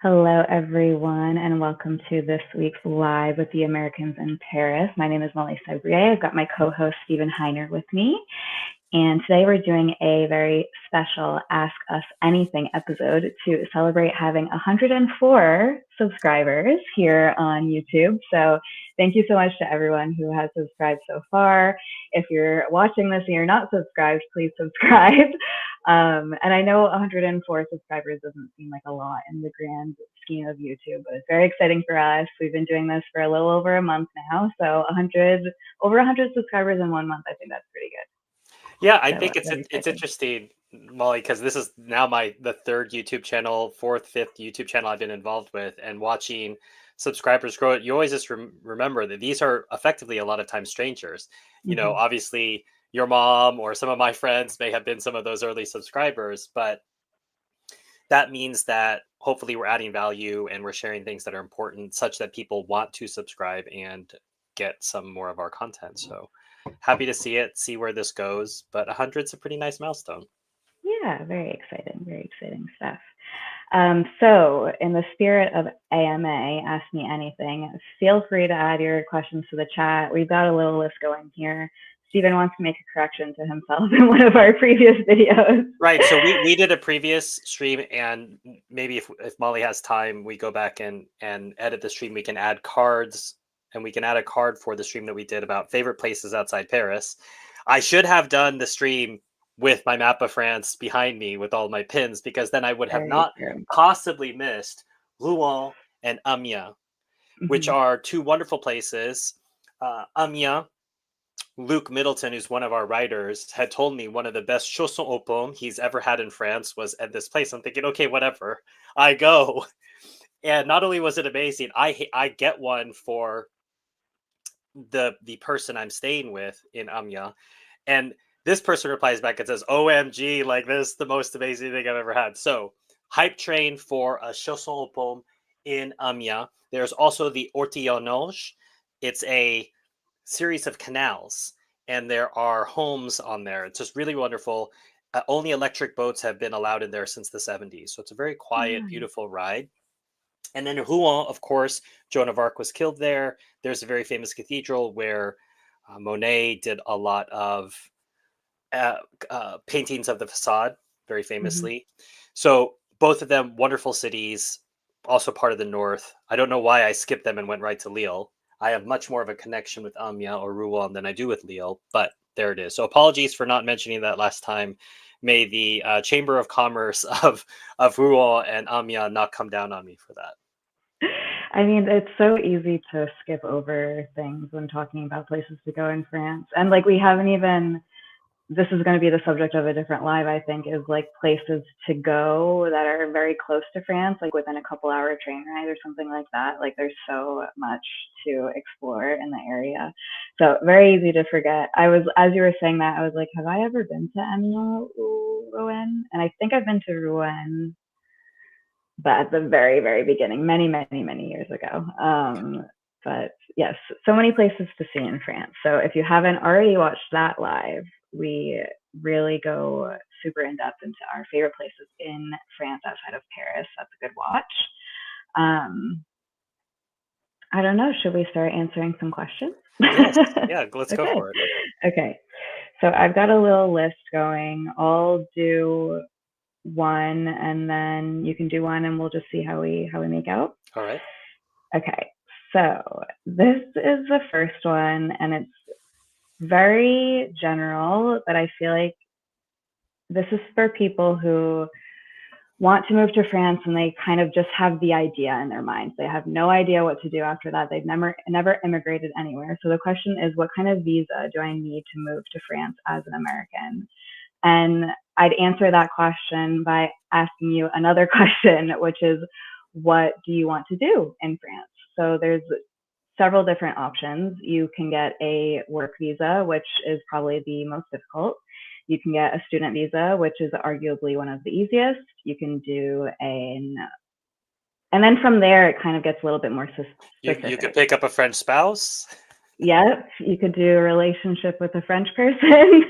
Hello, everyone, and welcome to this week's Live with the Americans in Paris. My name is Molli. I've got my co-host Stephen Heiner with me, and today we're doing a very special Ask Us Anything episode to celebrate having 104 subscribers here on YouTube. So thank you so much to everyone who has subscribed so far. If you're watching this and you're not subscribed, please subscribe. And I know 104 subscribers doesn't seem like a lot in the grand scheme of YouTube, but it's very exciting for us. We've been doing this for a little over a month now. So over 100 subscribers in 1 month, I think that's pretty Yeah, I good. So think it's very it's exciting. interesting, Molly, because this is now the third YouTube channel, fourth, fifth YouTube channel I've been involved with, and watching subscribers grow. You always just remember that these are effectively a lot of times strangers. Hmm. Obviously your mom or some of my friends may have been some of those early subscribers, but that means that hopefully we're adding value and we're sharing things that are important, such that people want to subscribe and get some more of our content. So happy to see it, see where this goes. But 100's a pretty nice milestone. Yeah, very exciting stuff. So, in the spirit of AMA, Ask Me Anything, feel free to add your questions to the chat. We've got a little list going here. Stephen wants to make a correction to himself in one of our previous videos. Right. So we did a previous stream, and maybe if Molly has time, we go back and edit the stream. We can add cards, and we can add a card for the stream that we did about favorite places outside Paris. I should have done the stream with my map of France behind me with all my pins, because then I would have Very not true. possibly missed Rouen and Amiens, which Mm-hmm. are two wonderful places. Amiens, Luke Middleton, who's one of our writers, had told me one of the best chaussons aux pommes he's ever had in France was at this place. I'm thinking, okay, whatever, I go. And not only was it amazing, I get one for the person I'm staying with in Amiens, and this person replies back and says, "OMG, like this is the most amazing thing I've ever had." So hype train for a chausson aux pommes in Amiens. There's also the Ortillonnage. It's a series of canals, and there are homes on there. It's just really wonderful. Only electric boats have been allowed in there since the 70s. So it's a very quiet, Nice. beautiful ride. And then Rouen, of course, Joan of Arc was killed there. There's a very famous cathedral where Monet did a lot of uh, paintings of the facade, very Mm-hmm. famously. So both of them wonderful cities, also part of the north. I don't know why I skipped them and went right to Lille. I have much more of a connection with Amiens or Rouen than I do with Lille, but there it is. So apologies for not mentioning that last time. May the Chamber of Commerce of Rouen and Amiens not come down on me for that. I mean, it's so easy to skip over things when talking about places to go in France. And like, we haven't even this is going to be the subject of a different live, I think, is like places to go that are very close to France, like within a couple-hour train ride or something like that. Like there's so much to explore in the area. So very easy to forget. As you were saying that, I was like, have I ever been to Amiens ou Rouen? And I think I've been to Rouen, but at the very, very beginning, many years ago. But yes, so many places to see in France. So if you haven't already watched that live, we really go super in depth into our favorite places in France outside of Paris. That's a good watch. Um, I don't know. Should we start answering some questions? Yes, yeah, let's go Okay. for it. Okay. So I've got a little list going. I'll do one and then you can do one and we'll just see how we make out. All right. Okay. So this is the first one and it's very general, but I feel like this is for people who want to move to France and they kind of just have the idea in their minds. They have no idea what to do after that. They've never immigrated anywhere. So the question is, what kind of visa do I need to move to France as an American? And I'd answer that question by asking you another question, which is, what do you want to do in France? So there's several different options. You can get a work visa, which is probably the most difficult. You can get a student visa, which is arguably one of the easiest. You can do and then from there, it kind of gets a little bit more You could specific. pick up a French spouse. Yep, you could do a relationship with a French person.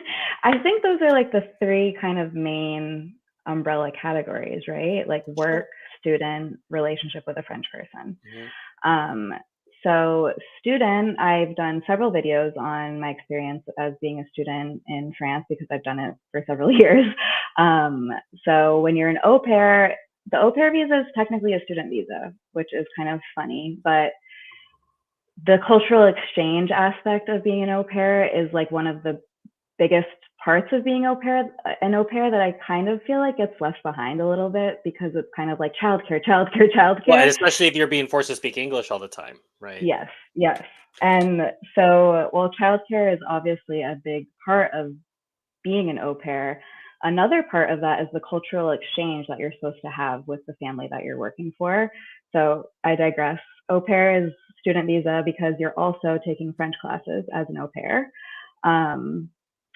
I think those are like the three kind of main umbrella categories, right? Like work, Sure. student relationship with a French person. Mhm. So student, I've done several videos on my experience as being a student in France because I've done it for several years. So when you're an au pair, the au pair visa is technically a student visa, which is kind of funny, but the cultural exchange aspect of being an au pair is like one of the biggest parts of being an au pair that I kind of feel like gets left behind a little bit because it's kind of like childcare, childcare, Well, and childcare. especially if you're being forced to speak English all the time, right? Yes, yes. And so, while childcare is obviously a big part of being an au pair, another part of that is the cultural exchange that you're supposed to have with the family that you're working for. So I digress. Au pair is student visa because you're also taking French classes as an au pair. Um,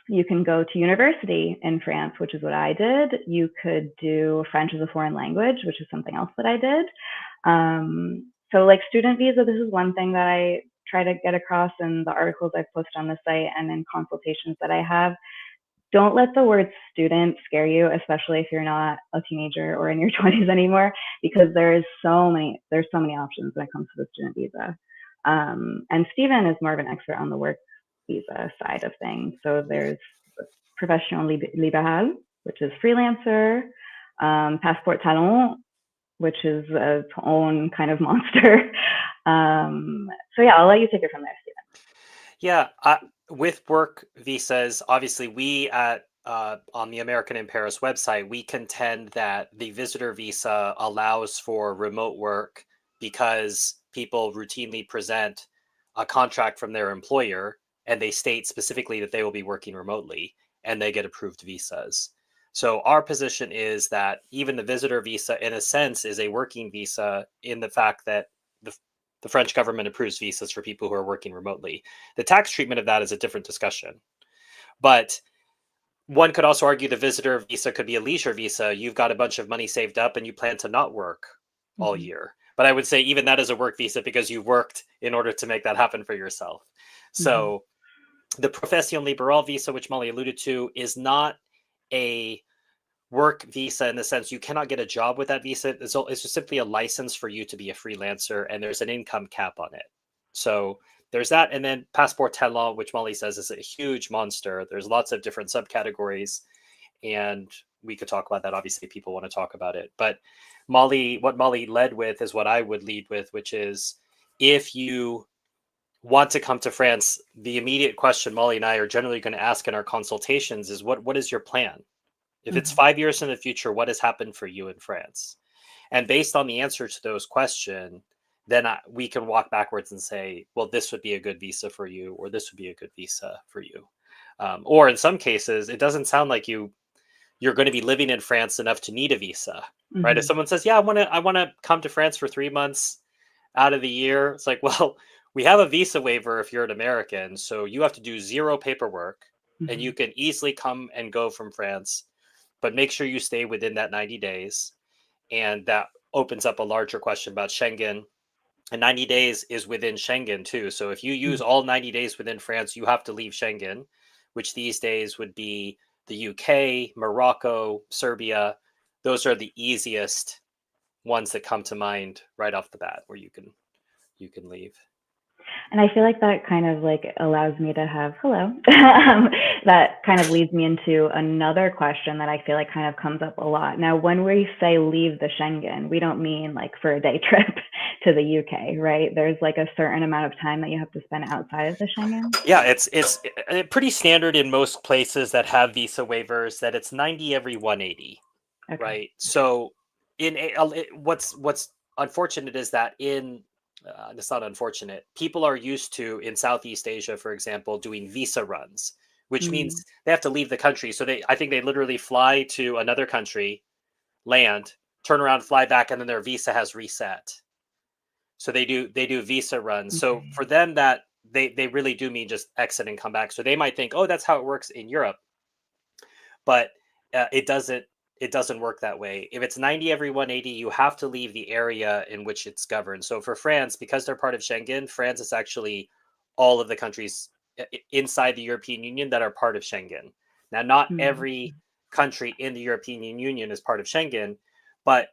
you can go to university in France, which is what I did. You could do French as a foreign language, which is something else that I did. So, like student visa, this is one thing that I try to get across in the articles I've posted on the site and in consultations that I have. Don't let the word student scare you, especially if you're not a teenager or in your 20s anymore, because there's so many options when it comes to the student visa. And Stephen is more of an expert on the work visa side of things. So there's professional libéral, which is freelancer, passeport talent, which is its own kind of monster. So yeah, I'll let you take it from there, Stephen. Yeah, with work visas, obviously we at on the American in Paris website, we contend that the visitor visa allows for remote work because people routinely present a contract from their employer and they state specifically that they will be working remotely and they get approved visas. So our position is that even the visitor visa, in a sense, is a working visa in the fact that the the French government approves visas for people who are working remotely. The tax treatment of that is a different discussion. But one could also argue the visitor visa could be a leisure visa. You've got a bunch of money saved up and you plan to not work all Mm-hmm. year. But I would say even that is a work visa because you worked in order to make that happen for yourself. Mm-hmm. So the Profession Liberale visa, which Molly alluded to, is not a work visa in the sense you cannot get a job with that visa. It's just simply a license for you to be a freelancer, and there's an income cap on it. So there's that, and then passport talent, which Molly says is a huge monster. There's lots of different subcategories, and we could talk about that. Obviously, people want to talk about it, but what Molly led with is what I would lead with, which is if you want to come to France, the immediate question Molly and I are generally going to ask in our consultations is what is your plan? If it's Mm-hmm. 5 years in the future, what has happened for you in France? And based on the answer to those questions, then we can walk backwards and say, well, this would be a good visa for you, or this would be a good visa for you. Or in some cases, it doesn't sound like you're going to be living in France enough to need a visa, right? If Mm-hmm. someone says, yeah, I want to come to France for 3 months out of the year, it's like, well, we have a visa waiver if you're an American, so you have to do zero paperwork, and Mm-hmm. you can easily come and go from France, but make sure you stay within that 90 days. And that opens up a larger question about Schengen. And 90 days is within Schengen too. So if you use all 90 days within France, you have to leave Schengen, which these days would be the UK, Morocco, Serbia. Those are the easiest ones that come to mind right off the bat where you can leave. And I feel like that kind of like allows me to have hello. That kind of leads me into another question that I feel like kind of comes up a lot. Now, when we say leave the Schengen, we don't mean like for a day trip to the UK, right? There's like a certain amount of time that you have to spend outside of the Schengen. Yeah, it's pretty standard in most places that have visa waivers that it's 90 every 180. Okay. Right. So what's unfortunate is that in it's not unfortunate. People are used to in Southeast Asia, for example, doing visa runs, which means Mm, they have to leave the country. So I think they literally fly to another country, land, turn around, fly back, and then their visa has reset. So they do visa runs. So okay. for them, that they really do mean just exit and come back. So they might think, oh, that's how it works in Europe, but it doesn't work that way. If it's 90 every 180, you have to leave the area in which it's governed. So for France, because they're part of Schengen, France is actually all of the countries inside the European Union that are part of Schengen. Now, not Mm, every country in the European Union is part of Schengen, but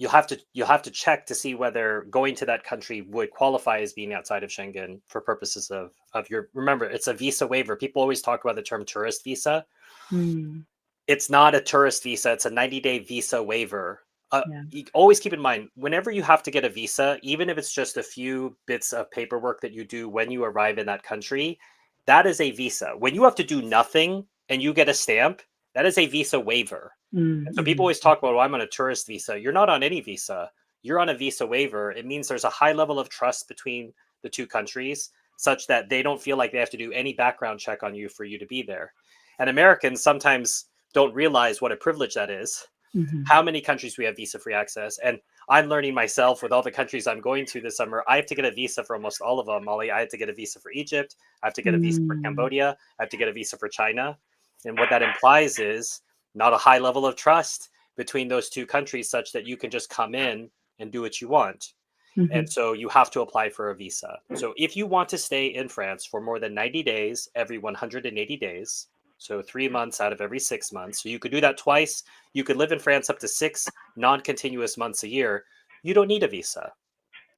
you'll have to check to see whether going to that country would qualify as being outside of Schengen for purposes of your. Remember, it's a visa waiver. People always talk about the term tourist visa. Mm, It's not a tourist visa. It's a 90-day visa waiver. yeah. You always keep in mind, whenever you have to get a visa, even if it's just a few bits of paperwork that you do when you arrive in that country, that is a visa. When you have to do nothing and you get a stamp, that is a visa waiver. And so people Mm-hmm. always talk about, well, I'm on a tourist visa. You're not on any visa. You're on a visa waiver. It means there's a high level of trust between the two countries such that they don't feel like they have to do any background check on you for you to be there. And Americans sometimes don't realize what a privilege that is. Mm-hmm. How many countries we have visa free access. And I'm learning myself with all the countries I'm going to this summer. I have to get a visa for almost all of them, Molly. I have to get a visa for Egypt. I have to get a visa for Mm, Cambodia. I have to get a visa for China. And what that implies is not a high level of trust between those two countries such that you can just come in and do what you want. mm-hmm. And so you have to apply for a visa. So if you want to stay in France for more than 90 days every 180 days, so 3 months out of every 6 months, so you could do that twice. You could live in France up to 6 non-continuous months a year. You don't need a visa.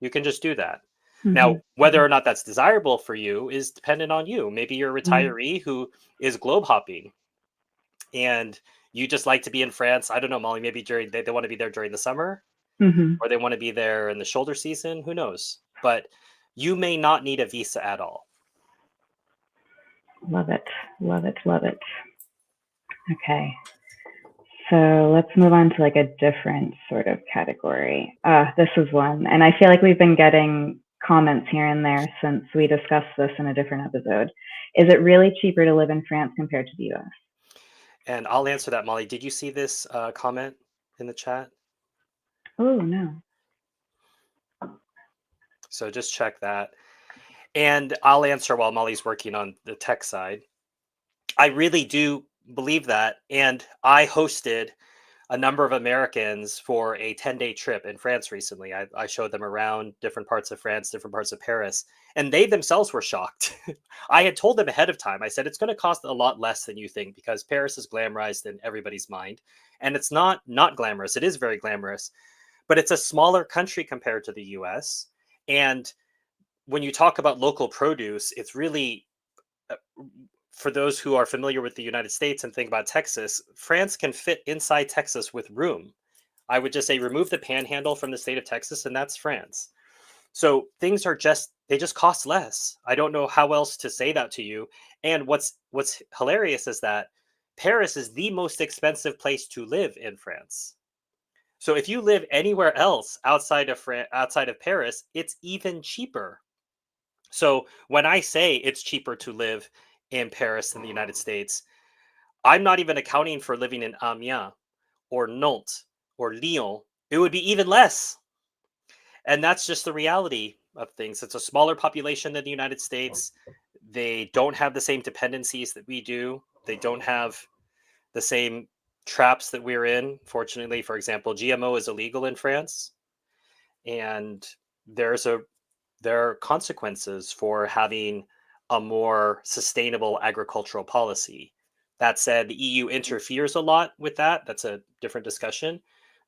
You can just do that. Mm-hmm. Now, whether or not that's desirable for you is dependent on you. Maybe you're a Mm, retiree who is globe hopping and you just like to be in France. I don't know, Molly, maybe they want to be there during the summer mm-hmm. or they want to be there in the shoulder season. Who knows? But you may not need a visa at all. Love it. Love it. Love it. Okay. So let's move on to like a different sort of category. This is one, and I feel like we've been getting comments here and there since we discussed this in a different episode. Is it really cheaper to live in France compared to the US? And I'll answer that, Molly. Did you see this comment in the chat? Oh, no. So just check that. And I'll answer while Molly's working on the tech side. I really do believe that. And I hosted a number of Americans for a 10-day trip in France recently. I showed them around different parts of France, different parts of Paris, and they themselves were shocked. I had told them ahead of time, I said, it's going to cost a lot less than you think because Paris is glamorized in everybody's mind. And it's not glamorous. It is very glamorous, but it's a smaller country compared to the US. And when you talk about local produce, it's really uh, for those who are familiar with the United States and think about Texas, France can fit inside Texas with room. I would just say remove the panhandle from the state of Texas, and that's France. So things are they just cost less. I don't know how else to say that to you. And what's hilarious is that Paris is the most expensive place to live in France. So if you live anywhere else outside of Paris, it's even cheaper. So when I say it's cheaper to live in Paris than the United States, I'm not even accounting for living in Amiens or Nantes or Lyon. It would be even less. And that's just the reality of things. It's a smaller population than the United States. They don't have the same dependencies that we do. They don't have the same traps that we're in. Fortunately, for example, GMO is illegal in France, and there's a there are consequences for having a more sustainable agricultural policy. That said, the EU interferes a lot with that. That's a different discussion.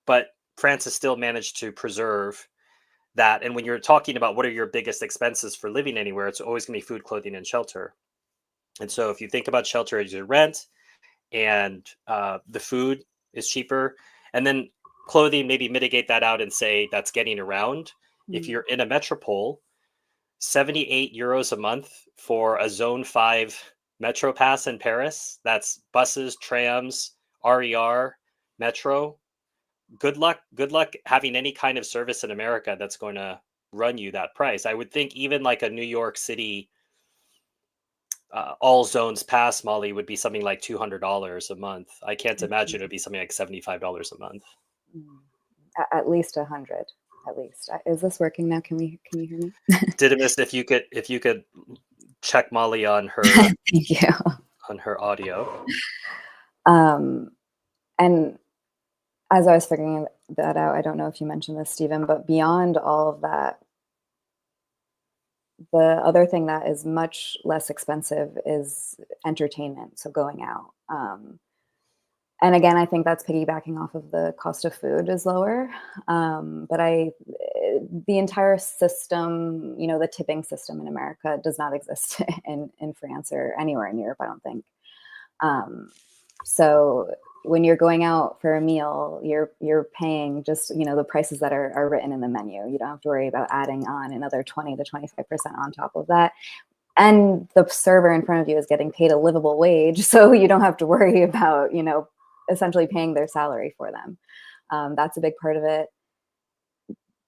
But France has still managed to preserve that. And when you're talking about what are your biggest expenses for living anywhere, it's always going to be food, clothing, and shelter. And so if you think about shelter as your rent and the food is cheaper, and then clothing, maybe mitigate that out and say that's getting around. If Mm. you're in a metropole, 78 euros a month for a zone 5 metro pass in Paris. That's buses, trams, RER, metro. Good luck having any kind of service in America that's going to run you that price. I would think even like a New York City all zones pass, Molly, would be something like $200 a month. I can't imagine it would be something like $75 a month. Mm. At least 100. At least. Is this working now? Can you hear me? Didymus, if you could check Molly on her Thank you. on her audio. And as I was figuring that out, I don't know if you mentioned this, Stephen, but beyond all of that, the other thing that is much less expensive is entertainment. So going out. And again, I think that's piggybacking off of the cost of food is lower. But the entire system, the tipping system in America does not exist in France or anywhere in Europe, I don't think. So when you're going out for a meal, you're paying just, the prices that are written in the menu. You don't have to worry about adding on another 20 to 25% on top of that. And the server in front of you is getting paid a livable wage, so you don't have to worry about, essentially paying their salary for them. That's a big part of it.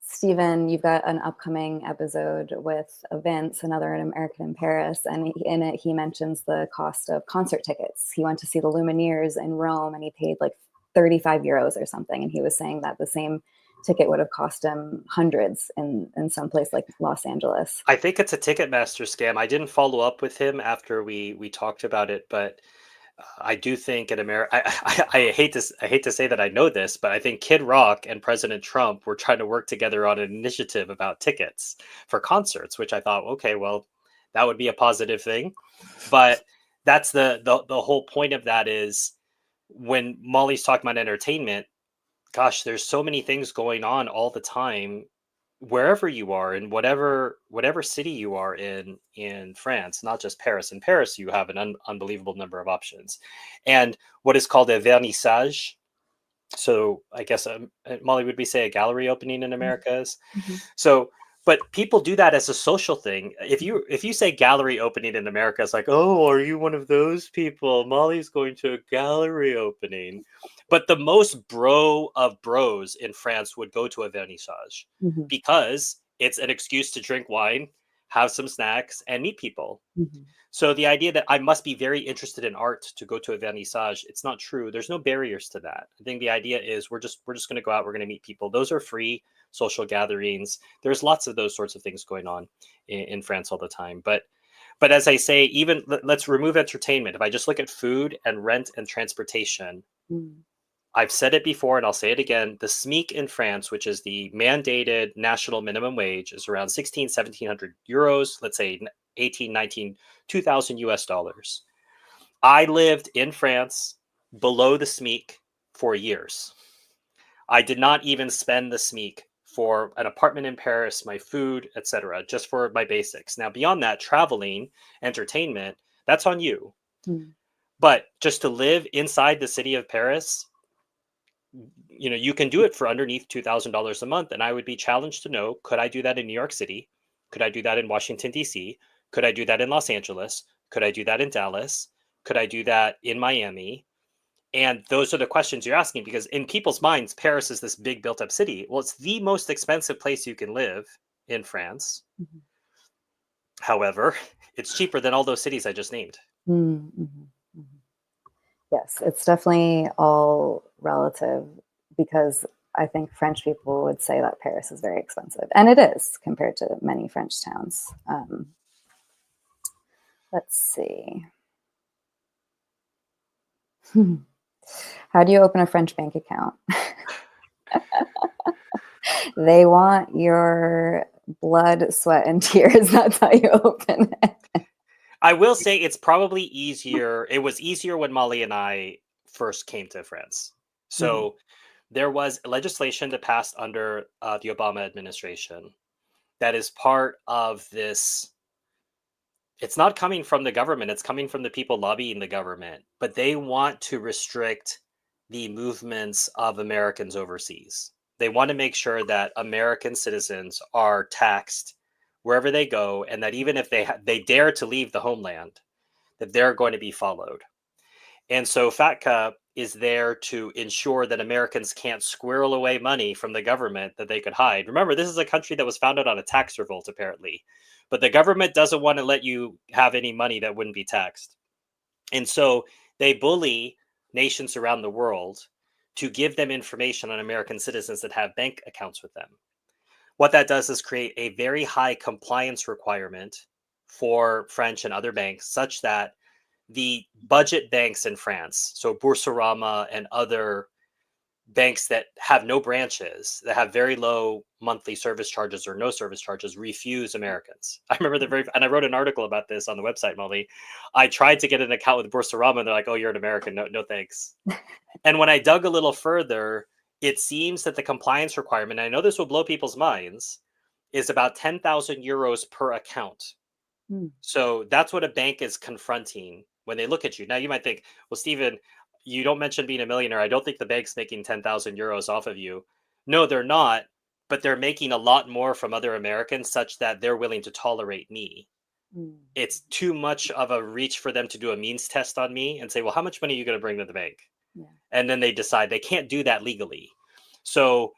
Stephen, you've got an upcoming episode with Vince, another American in Paris, and in it he mentions the cost of concert tickets. He went to see the Lumineers in Rome, and he paid like 35 euros or something, and he was saying that the same ticket would have cost him hundreds in some place like Los Angeles. I think it's a Ticketmaster scam. I didn't follow up with him after we talked about it, but I do think in America, I hate to say that I know this, but I think Kid Rock and President Trump were trying to work together on an initiative about tickets for concerts, which I thought, okay, well, that would be a positive thing. But that's the whole point of that is when Molly's talking about entertainment, gosh, there's so many things going on all the time wherever you are in whatever city you are in France, not just Paris. In Paris, you have an unbelievable number of options, and what is called a vernissage. So I guess Molly, would we say a gallery opening in Americas? Mm-hmm. So, but people do that as a social thing. If you say gallery opening in America, it's like, oh, are you one of those people? Molly's going to a gallery opening. But the most bro of bros in France would go to a vernissage Mm-hmm. because it's an excuse to drink wine, have some snacks, and meet people. Mm-hmm. So the idea that I must be very interested in art to go to a vernissage, it's not true. There's no barriers to that. I think the idea is we're just going to go out, we're going to meet people. Those are free social gatherings. There's lots of those sorts of things going on in France all the time. But as I say, even let's remove entertainment. If I just look at food and rent and transportation, I've said it before and I'll say it again. The SMIC in France, which is the mandated national minimum wage, is around 1,700 euros, let's say 18, 19, 2,000 US dollars. I lived in France below the SMIC for years. I did not even spend the SMIC for an apartment in Paris, my food, etc., just for my basics. Now, beyond that, traveling, entertainment, that's on you. But just to live inside the city of Paris, you can do it for underneath $2,000 a month. And I would be challenged to know, could I do that in New York City? Could I do that in Washington, D.C.? Could I do that in Los Angeles? Could I do that in Dallas? Could I do that in Miami? And those are the questions you're asking, because in people's minds, Paris is this big built up city. Well, it's the most expensive place you can live in France. Mm-hmm. However, it's cheaper than all those cities I just named. Mm-hmm. Mm-hmm. Yes, it's definitely all relative, because I think French people would say that Paris is very expensive, and it is compared to many French towns. Let's see. How do you open a French bank account? They want your blood, sweat, and tears. That's how you open it. I will say it's probably easier. It was easier when Molly and I first came to France. So there was legislation that passed under the Obama administration that is part of this. It's not coming from the government. It's coming from the people lobbying the government. But they want to restrict the movements of Americans overseas. They want to make sure that American citizens are taxed wherever they go, and that even if they dare to leave the homeland, that they're going to be followed. And so FATCA is there to ensure that Americans can't squirrel away money from the government that they could hide. Remember, this is a country that was founded on a tax revolt, apparently. But the government doesn't want to let you have any money that wouldn't be taxed. And so they bully nations around the world to give them information on American citizens that have bank accounts with them. What that does is create a very high compliance requirement for French and other banks, such that the budget banks in France, so Boursorama and other banks that have no branches, that have very low monthly service charges or no service charges, refuse Americans. I remember and I wrote an article about this on the website, Molly. I tried to get an account with Boursorama, and they're like, "Oh, you're an American. No thanks." And when I dug a little further, it seems that the compliance requirement, I know this will blow people's minds, is about 10,000 euros per account. So that's what a bank is confronting when they look at you. Now you might think, well, Stephen, you don't mention being a millionaire. I don't think the bank's making 10,000 euros off of you. No, they're not, but they're making a lot more from other Americans such that they're willing to tolerate me. It's too much of a reach for them to do a means test on me and say, well, how much money are you going to bring to the bank? And then they decide they can't do that legally. So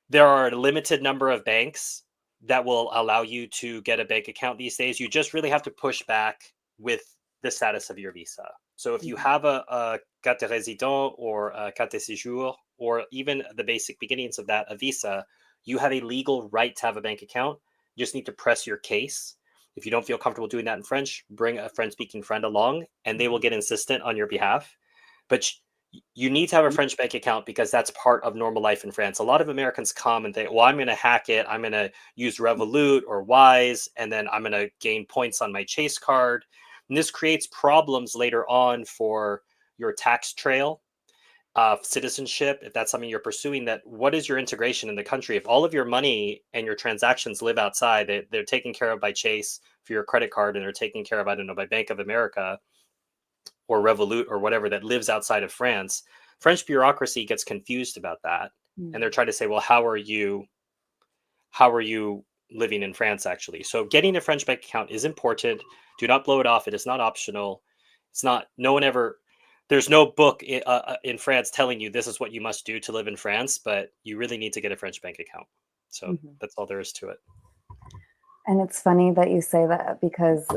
there are a limited number of banks that will allow you to get a bank account these days. You just really have to push back with the status of your visa. So if you have a carte de résident or a carte de séjour, or even the basic beginnings of that, a visa, you have a legal right to have a bank account. You just need to press your case. If you don't feel comfortable doing that in French, bring a French-speaking friend along, and they will get insistent on your behalf. But you need to have a French bank account because that's part of normal life in France. A lot of Americans come and think, well, I'm going to hack it. I'm going to use Revolut or Wise, and then I'm going to gain points on my Chase card. And this creates problems later on for your tax trail, citizenship, if that's something you're pursuing. That what is your integration in the country? If all of your money and your transactions live outside, they're taken care of by Chase for your credit card, and they're taken care of, I don't know, by Bank of America or Revolut or whatever that lives outside of France. French bureaucracy gets confused about that. And they're trying to say, well, how are you living in France actually? So getting a French bank account is important. Do not blow it off. It is not optional. It's not, there's no book in France telling you this is what you must do to live in France, but you really need to get a French bank account. So that's all there is to it. And it's funny that you say that because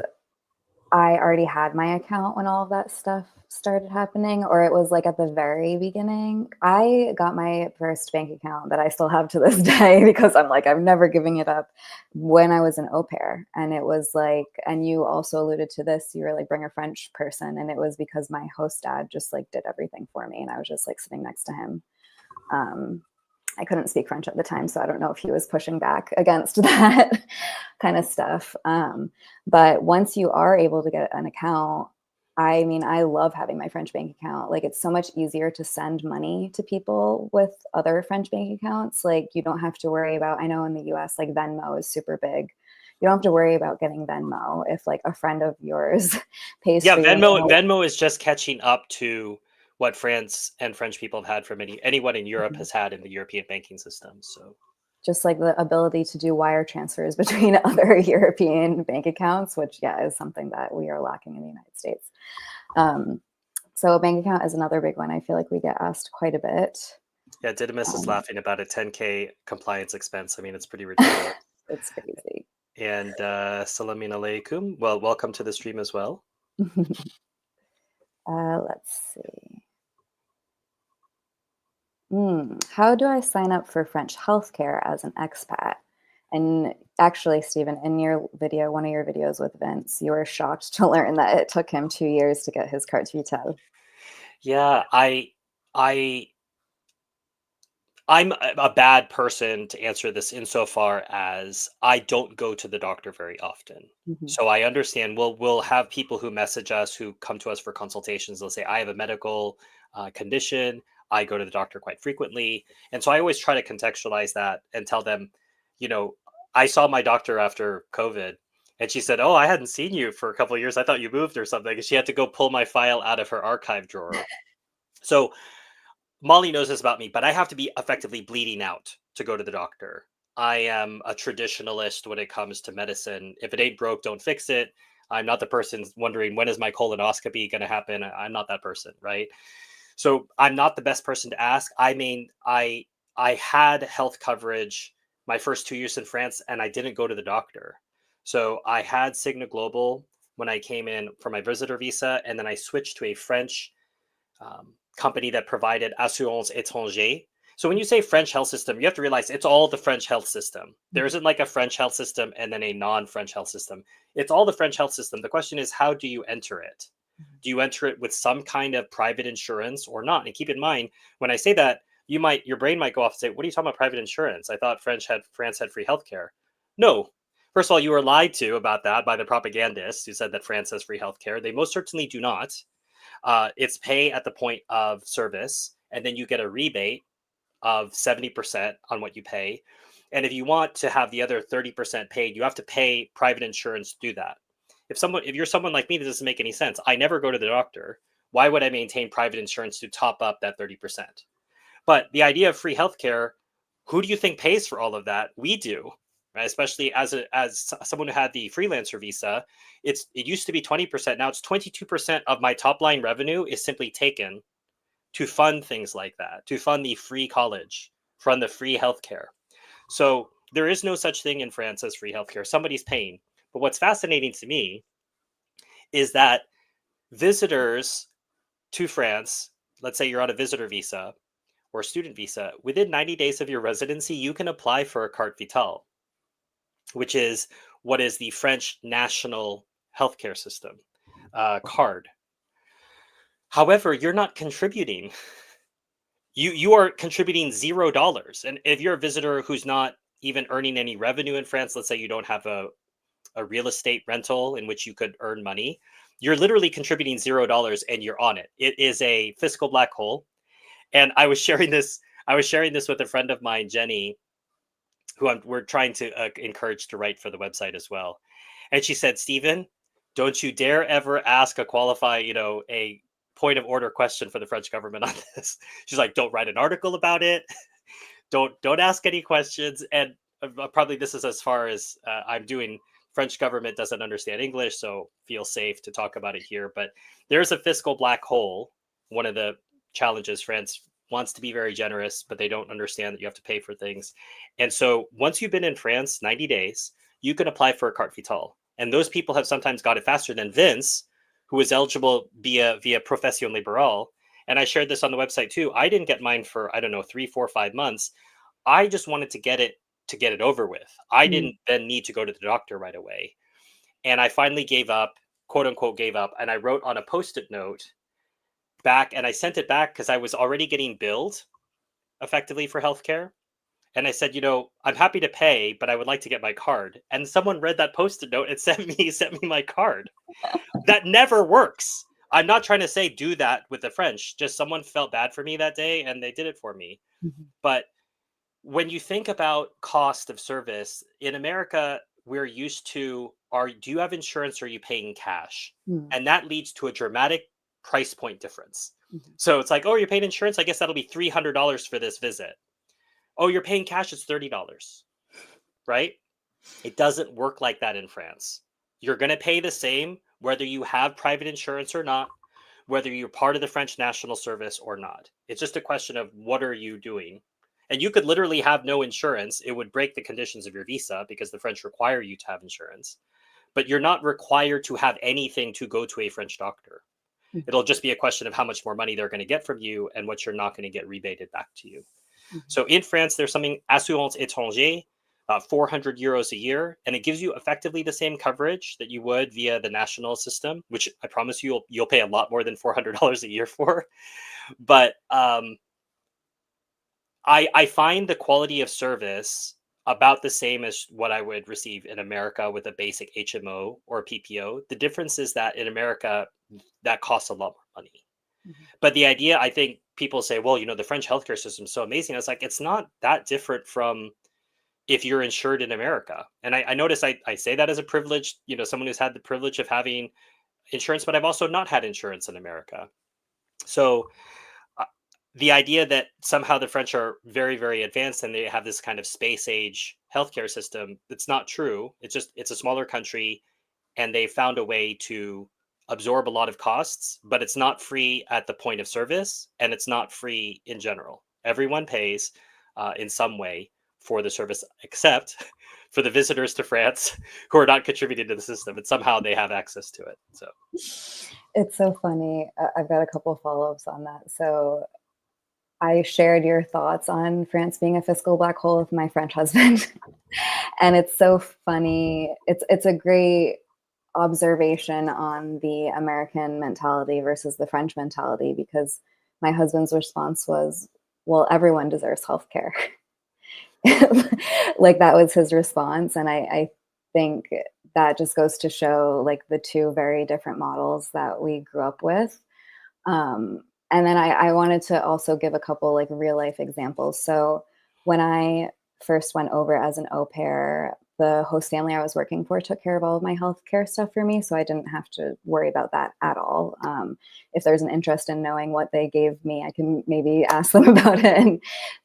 I already had my account when all of that stuff started happening, or it was like at the very beginning. I got my first bank account that I still have to this day because I'm like, I'm never giving it up, when I was an au pair. And it was like, and you also alluded to this, you were like, bring a French person. And it was because my host dad just like did everything for me. And I was just like sitting next to him. I couldn't speak French at the time, so I don't know if he was pushing back against that kind of stuff. But once you are able to get an account, I mean, I love having my French bank account. Like, it's so much easier to send money to people with other French bank accounts. Like, you don't have to worry about, I know in the US, like Venmo is super big. You don't have to worry about getting Venmo if like a friend of yours pays for Venmo is just catching up to what France and French people have had for anyone in Europe has had in the European banking system. So just like the ability to do wire transfers between other European bank accounts, which is something that we are lacking in the United States. So a bank account is another big one. I feel like we get asked quite a bit. Yeah, Didymus is laughing about a 10K compliance expense. I mean, it's pretty ridiculous. It's crazy. And Salamin alaikum. Well, welcome to the stream as well. Let's see. How do I sign up for French healthcare as an expat? And actually, Stephen, in your video, one of your videos with Vince, you were shocked to learn that it took him 2 years to get his carte vitale. Yeah, I'm a bad person to answer this insofar as I don't go to the doctor very often. So I understand we'll have people who message us, who come to us for consultations. They'll say, I have a medical condition. I go to the doctor quite frequently. And so I always try to contextualize that and tell them, I saw my doctor after COVID, and she said, oh, I hadn't seen you for a couple of years. I thought you moved or something. And she had to go pull my file out of her archive drawer. So Molly knows this about me, but I have to be effectively bleeding out to go to the doctor. I am a traditionalist when it comes to medicine. If it ain't broke, don't fix it. I'm not the person wondering, when is my colonoscopy going to happen? I'm not that person, right? So I'm not the best person to ask. I mean, I had health coverage my first 2 years in France, and I didn't go to the doctor. So I had Cigna Global when I came in for my visitor visa, and then I switched to a French company that provided assurance étranger. So when you say French health system, you have to realize it's all the French health system. There isn't like a French health system and then a non-French health system. It's all the French health system. The question is, how do you enter it? Do you enter it with some kind of private insurance or not? And keep in mind, when I say that, your brain might go off and say, what are you talking about private insurance? I thought France had free healthcare. No. First of all, you were lied to about that by the propagandists who said that France has free healthcare. They most certainly do not. It's pay at the point of service, and then you get a rebate of 70% on what you pay. And if you want to have the other 30% paid, you have to pay private insurance to do that. If you're someone like me, that doesn't make any sense. I never go to the doctor. Why would I maintain private insurance to top up that 30%? But the idea of free healthcare, who do you think pays for all of that? We do, right? Especially as someone who had the freelancer visa, it used to be 20%. Now it's 22% of my top line revenue is simply taken to fund things like that, to fund the free college, fund the free healthcare. So there is no such thing in France as free healthcare. Somebody's paying. But what's fascinating to me is that visitors to France, let's say you're on a visitor visa or student visa, within 90 days of your residency, you can apply for a carte vitale, which is what is the French national healthcare system card. However, you're not contributing. You are contributing $0. And if you're a visitor who's not even earning any revenue in France, let's say you don't have a real estate rental in which you could earn money, you're literally contributing $0 and you're on it. It is a fiscal black hole. And I was sharing this with a friend of mine, Jenny, who we're trying to encourage to write for the website as well. And she said, Stephen, don't you dare ever ask a a point of order question for the French government on this. She's like, don't write an article about it. Don't ask any questions. And probably this is as far as I'm doing. French government doesn't understand English, so feel safe to talk about it here. But there's a fiscal black hole. One of the challenges, France wants to be very generous, but they don't understand that you have to pay for things. And so once you've been in France 90 days, you can apply for a carte vitale. And those people have sometimes got it faster than Vince, who was eligible via Profession Liberale. And I shared this on the website too. I didn't get mine for, 3, 4, 5 months. I just wanted to get it over with. I didn't then need to go to the doctor right away. And I finally gave up, quote unquote, gave up. And I wrote on a Post-it note back, and I sent it back because I was already getting billed effectively for healthcare. And I said, I'm happy to pay, but I would like to get my card. And someone read that Post-it note and sent me my card. That never works. I'm not trying to say do that with the French. Just someone felt bad for me that day and they did it for me. Mm-hmm. But when you think about cost of service in America, we're used to, do you have insurance or are you paying cash? Mm. And that leads to a dramatic price point difference. Mm-hmm. So it's like, oh, you're paying insurance? I guess that'll be $300 for this visit. Oh, you're paying cash, it's $30, right? It doesn't work like that in France. You're going to pay the same whether you have private insurance or not, whether you're part of the French National Service or not. It's just a question of what are you doing? And you could literally have no insurance. It would break the conditions of your visa because the French require you to have insurance. But you're not required to have anything to go to a French doctor. Mm-hmm. It'll just be a question of how much more money they're going to get from you and what you're not going to get rebated back to you. Mm-hmm. So in France, there's something assurance étranger, 400 euros a year, and it gives you effectively the same coverage that you would via the national system, which I promise you'll pay a lot more than $400 a year for. But I find the quality of service about the same as what I would receive in America with a basic HMO or PPO. The difference is that in America, that costs a lot more money. Mm-hmm. But the idea, I think people say, well, the French healthcare system is so amazing. It's like, it's not that different from if you're insured in America. And I notice I say that as a privilege, someone who's had the privilege of having insurance, but I've also not had insurance in America. So the idea that somehow the French are very, very advanced and they have this kind of space age healthcare system, it's not true. It's a smaller country and they found a way to absorb a lot of costs, but it's not free at the point of service and it's not free in general. Everyone pays in some way for the service, except for the visitors to France who are not contributing to the system, and somehow they have access to it. So it's so funny. I've got a couple of follow-ups on that. So I shared your thoughts on France being a fiscal black hole with my French husband. And it's so funny. It's a great observation on the American mentality versus the French mentality, because my husband's response was, well, everyone deserves healthcare. Like that was his response. And I think that just goes to show like the two very different models that we grew up with. And then I wanted to also give a couple like real life examples. So when I first went over as an au pair, the host family I was working for took care of all of my healthcare stuff for me. So I didn't have to worry about that at all. If there's an interest in knowing what they gave me, I can maybe ask them about it and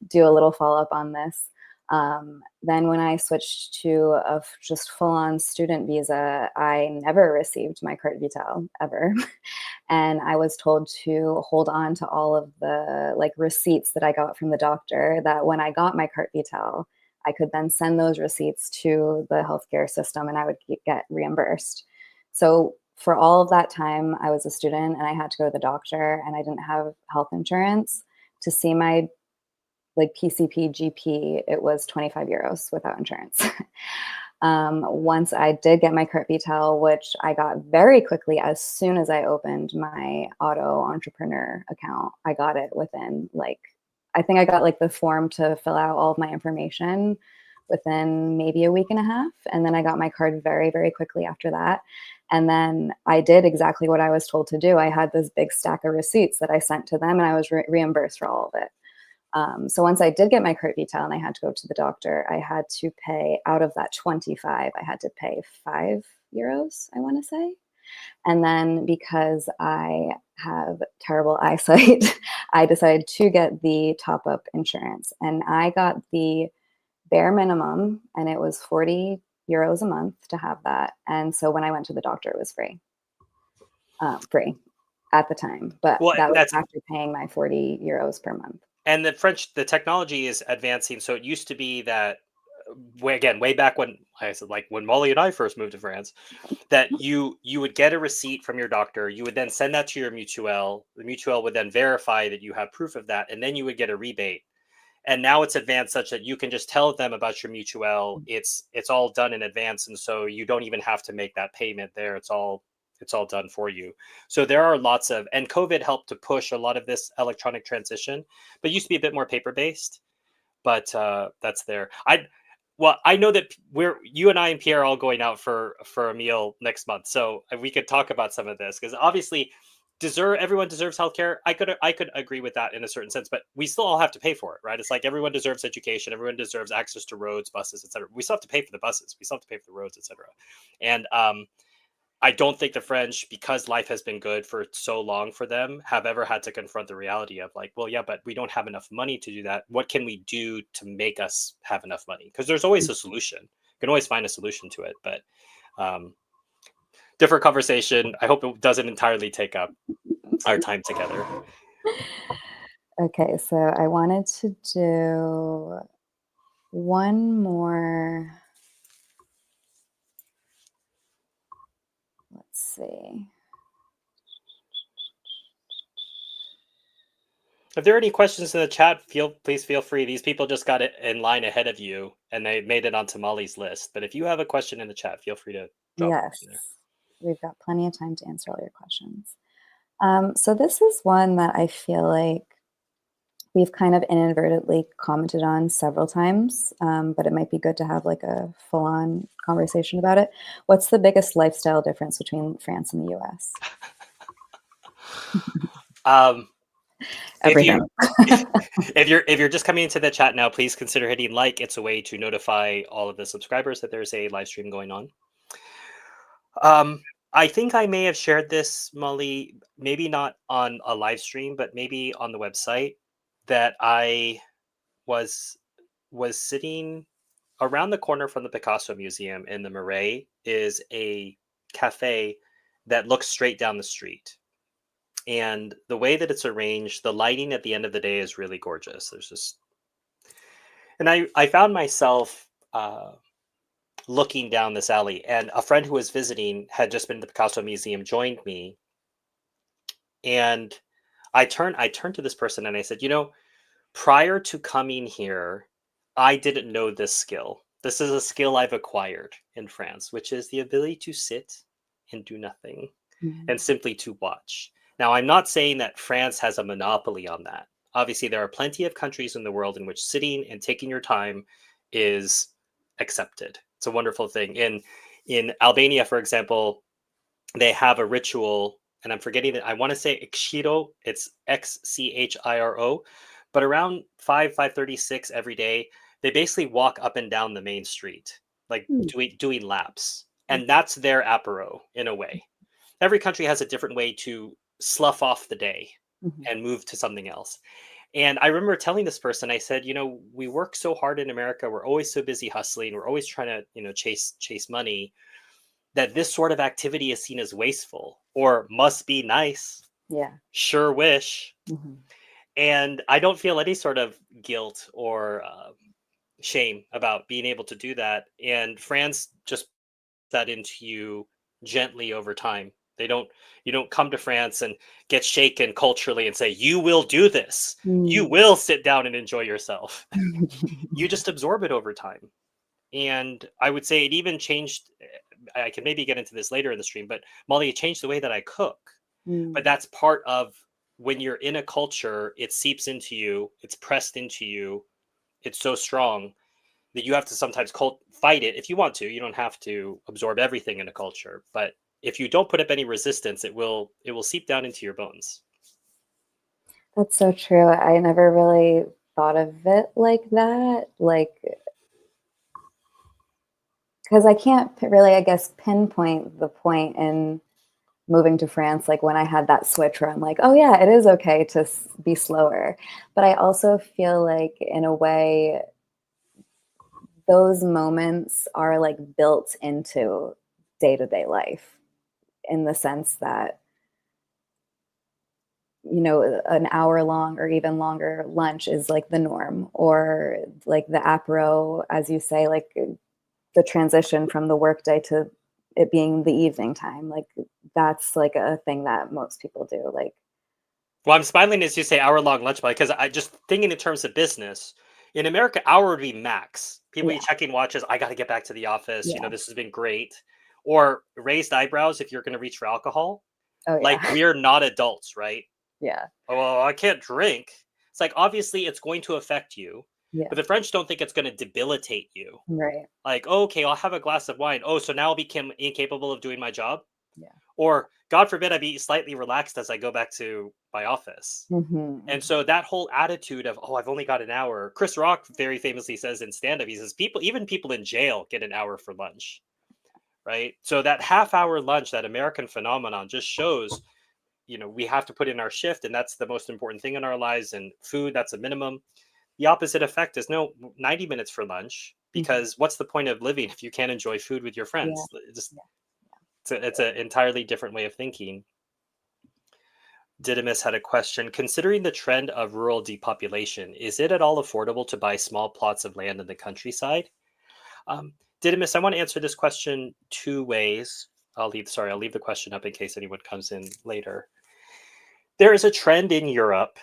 do a little follow up on this. Then when I switched to a just full on student visa, I never received my carte vitale ever. And I was told to hold on to all of the like receipts that I got from the doctor, that when I got my carte vitale, I could then send those receipts to the healthcare system and I would get reimbursed. So for all of that time, I was a student and I had to go to the doctor and I didn't have health insurance. To see my like PCP GP, it was 25 euros without insurance. Once I did get my carte vitale, which I got very quickly as soon as I opened my auto entrepreneur account, I got it within like, I think I got like the form to fill out all of my information within maybe a week and a half. And then I got my card very, very quickly after that. And then I did exactly what I was told to do. I had this big stack of receipts that I sent to them and I was reimbursed for all of it. So once I did get my carte vitale and I had to go to the doctor, I had to pay out of that 25, I had to pay 5 euros, I want to say. And then because I have terrible eyesight, I decided to get the top up insurance and I got the bare minimum and it was 40 euros a month to have that. And so when I went to the doctor, it was free at the time, but Well, that was that's after paying my 40 euros per month. and the technology is advancing. So it used to be that way back when I said like when Molly and I first moved to France, that you would get a receipt from your doctor, you would then send that to your mutuelle. The mutuelle would then verify that you have proof of that, and then you would get a rebate. And now it's advanced such that you can just tell them about your mutuelle. It's all done in advance, and so you don't even have to make that payment there. It's all done for you. So there are lots of, and COVID helped to push a lot of this electronic transition, but it used to be a bit more paper based. But that's there. I know that you and I and Pierre are all going out for a meal next month, so we could talk about some of this because obviously everyone deserves healthcare. I could agree with that in a certain sense, but we still all have to pay for it, right? It's like everyone deserves education, everyone deserves access to roads, buses, etc. We still have to pay for the buses, we still have to pay for the roads, etc. And I don't think the French, because life has been good for so long for them, have ever had to confront the reality of like, well, yeah, but we don't have enough money to do that. What can we do to make us have enough money? Because there's always a solution. You can always find a solution to it, but different conversation. I hope it doesn't entirely take up our time together. Okay, so I wanted to do one more. Let's see. If there are any questions in the chat, please feel free. These people just got it in line ahead of you, and they made it onto Molly's list. But if you have a question in the chat, feel free to drop it in there. Yes, we've got plenty of time to answer all your questions. So this is one that I feel like we've kind of inadvertently commented on several times, but it might be good to have like a full-on conversation about it. What's the biggest lifestyle difference between France and the US? Everything. If you're just coming into the chat now, please consider hitting like. It's a way to notify all of the subscribers that there's a live stream going on. I think I may have shared this, Molly, maybe not on a live stream, but maybe on the website, that I was sitting around the corner from the Picasso Museum in the Marais is a cafe that looks straight down the street. And the way that it's arranged, the lighting at the end of the day is really gorgeous. There's just, and I found myself looking down this alley, and a friend who was visiting had just been to the Picasso Museum, joined me, and I turned to this person and I said, prior to coming here, I didn't know this skill. This is a skill I've acquired in France, which is the ability to sit and do nothing and simply to watch. Now, I'm not saying that France has a monopoly on that. Obviously, there are plenty of countries in the world in which sitting and taking your time is accepted. It's a wonderful thing. In Albania, for example, they have a ritual, and I'm forgetting it. I want to say Xchiro. It's Xchiro, but around 5:36 every day, they basically walk up and down the main street, like Hmm. doing laps, and that's their apero in a way. Every country has a different way to slough off the day Mhm. and move to something else. And I remember telling this person, I said, we work so hard in America. We're always so busy hustling. We're always trying to, chase money, that this sort of activity is seen as wasteful or must be nice. Yeah. Sure wish. Mhm. And I don't feel any sort of guilt or shame about being able to do that. And France just puts that into you gently over time. You don't come to France and get shaken culturally and say, you will do this. You Mm. will sit down and enjoy yourself. You just absorb it over time. And I would say it even changed. I can maybe get into this later in the stream, but Molly, it changed the way that I cook. But Mm. that's part of when you're in a culture, it seeps into you, it's pressed into you, it's so strong that you have to sometimes fight it if you want to. You don't have to absorb everything in a culture, but if you don't put up any resistance, it will seep down into your bones. That's so true. I never really thought of it like that. Like, because I can't really, I guess, pinpoint the point in moving to France, like when I had that switch where I'm like, oh yeah, it is okay to be slower. But I also feel like, in a way, those moments are like built into day-to-day life, in the sense that, an hour long or even longer lunch is like the norm, or like the apero, as you say, like the transition from the workday to it being the evening time. Like, that's like a thing that most people do. Like, Well, I'm smiling as you say hour-long lunch break because I just thinking in terms of business. In America, hour would be max. People be yeah, checking watches. I got to get back to the office. yeah, This has been great. Or raised eyebrows if you're going to reach for alcohol. oh Like yeah, we're not adults, right? yeah, Oh, well, I can't drink. It's like obviously it's going to affect you, yeah, but the French don't think it's going to debilitate you. right, Like, oh, okay, I'll have a glass of wine. Oh, so now I'll become incapable of doing my job? yeah. Or God forbid I be slightly relaxed as I go back to my office. And Hmm. so that whole attitude of, oh, I've only got an hour. Chris Rock very famously says in stand-up, he says even people in jail get an hour for lunch. Right. So that half-hour lunch, that American phenomenon just shows, we have to put in our shift, and that's the most important thing in our lives. And food, that's a minimum. The opposite effect is no 90 minutes for lunch, Hmm. because what's the point of living if you can't enjoy food with your Yeah, friends? yeah. It's an entirely different way of thinking. Didymus had a question. Considering the trend of rural depopulation, is it at all affordable to buy small plots of land in the countryside? Um, Didymus, I want to answer this question two ways. I'll leave the question up in case anyone comes in later. There is a trend in Europe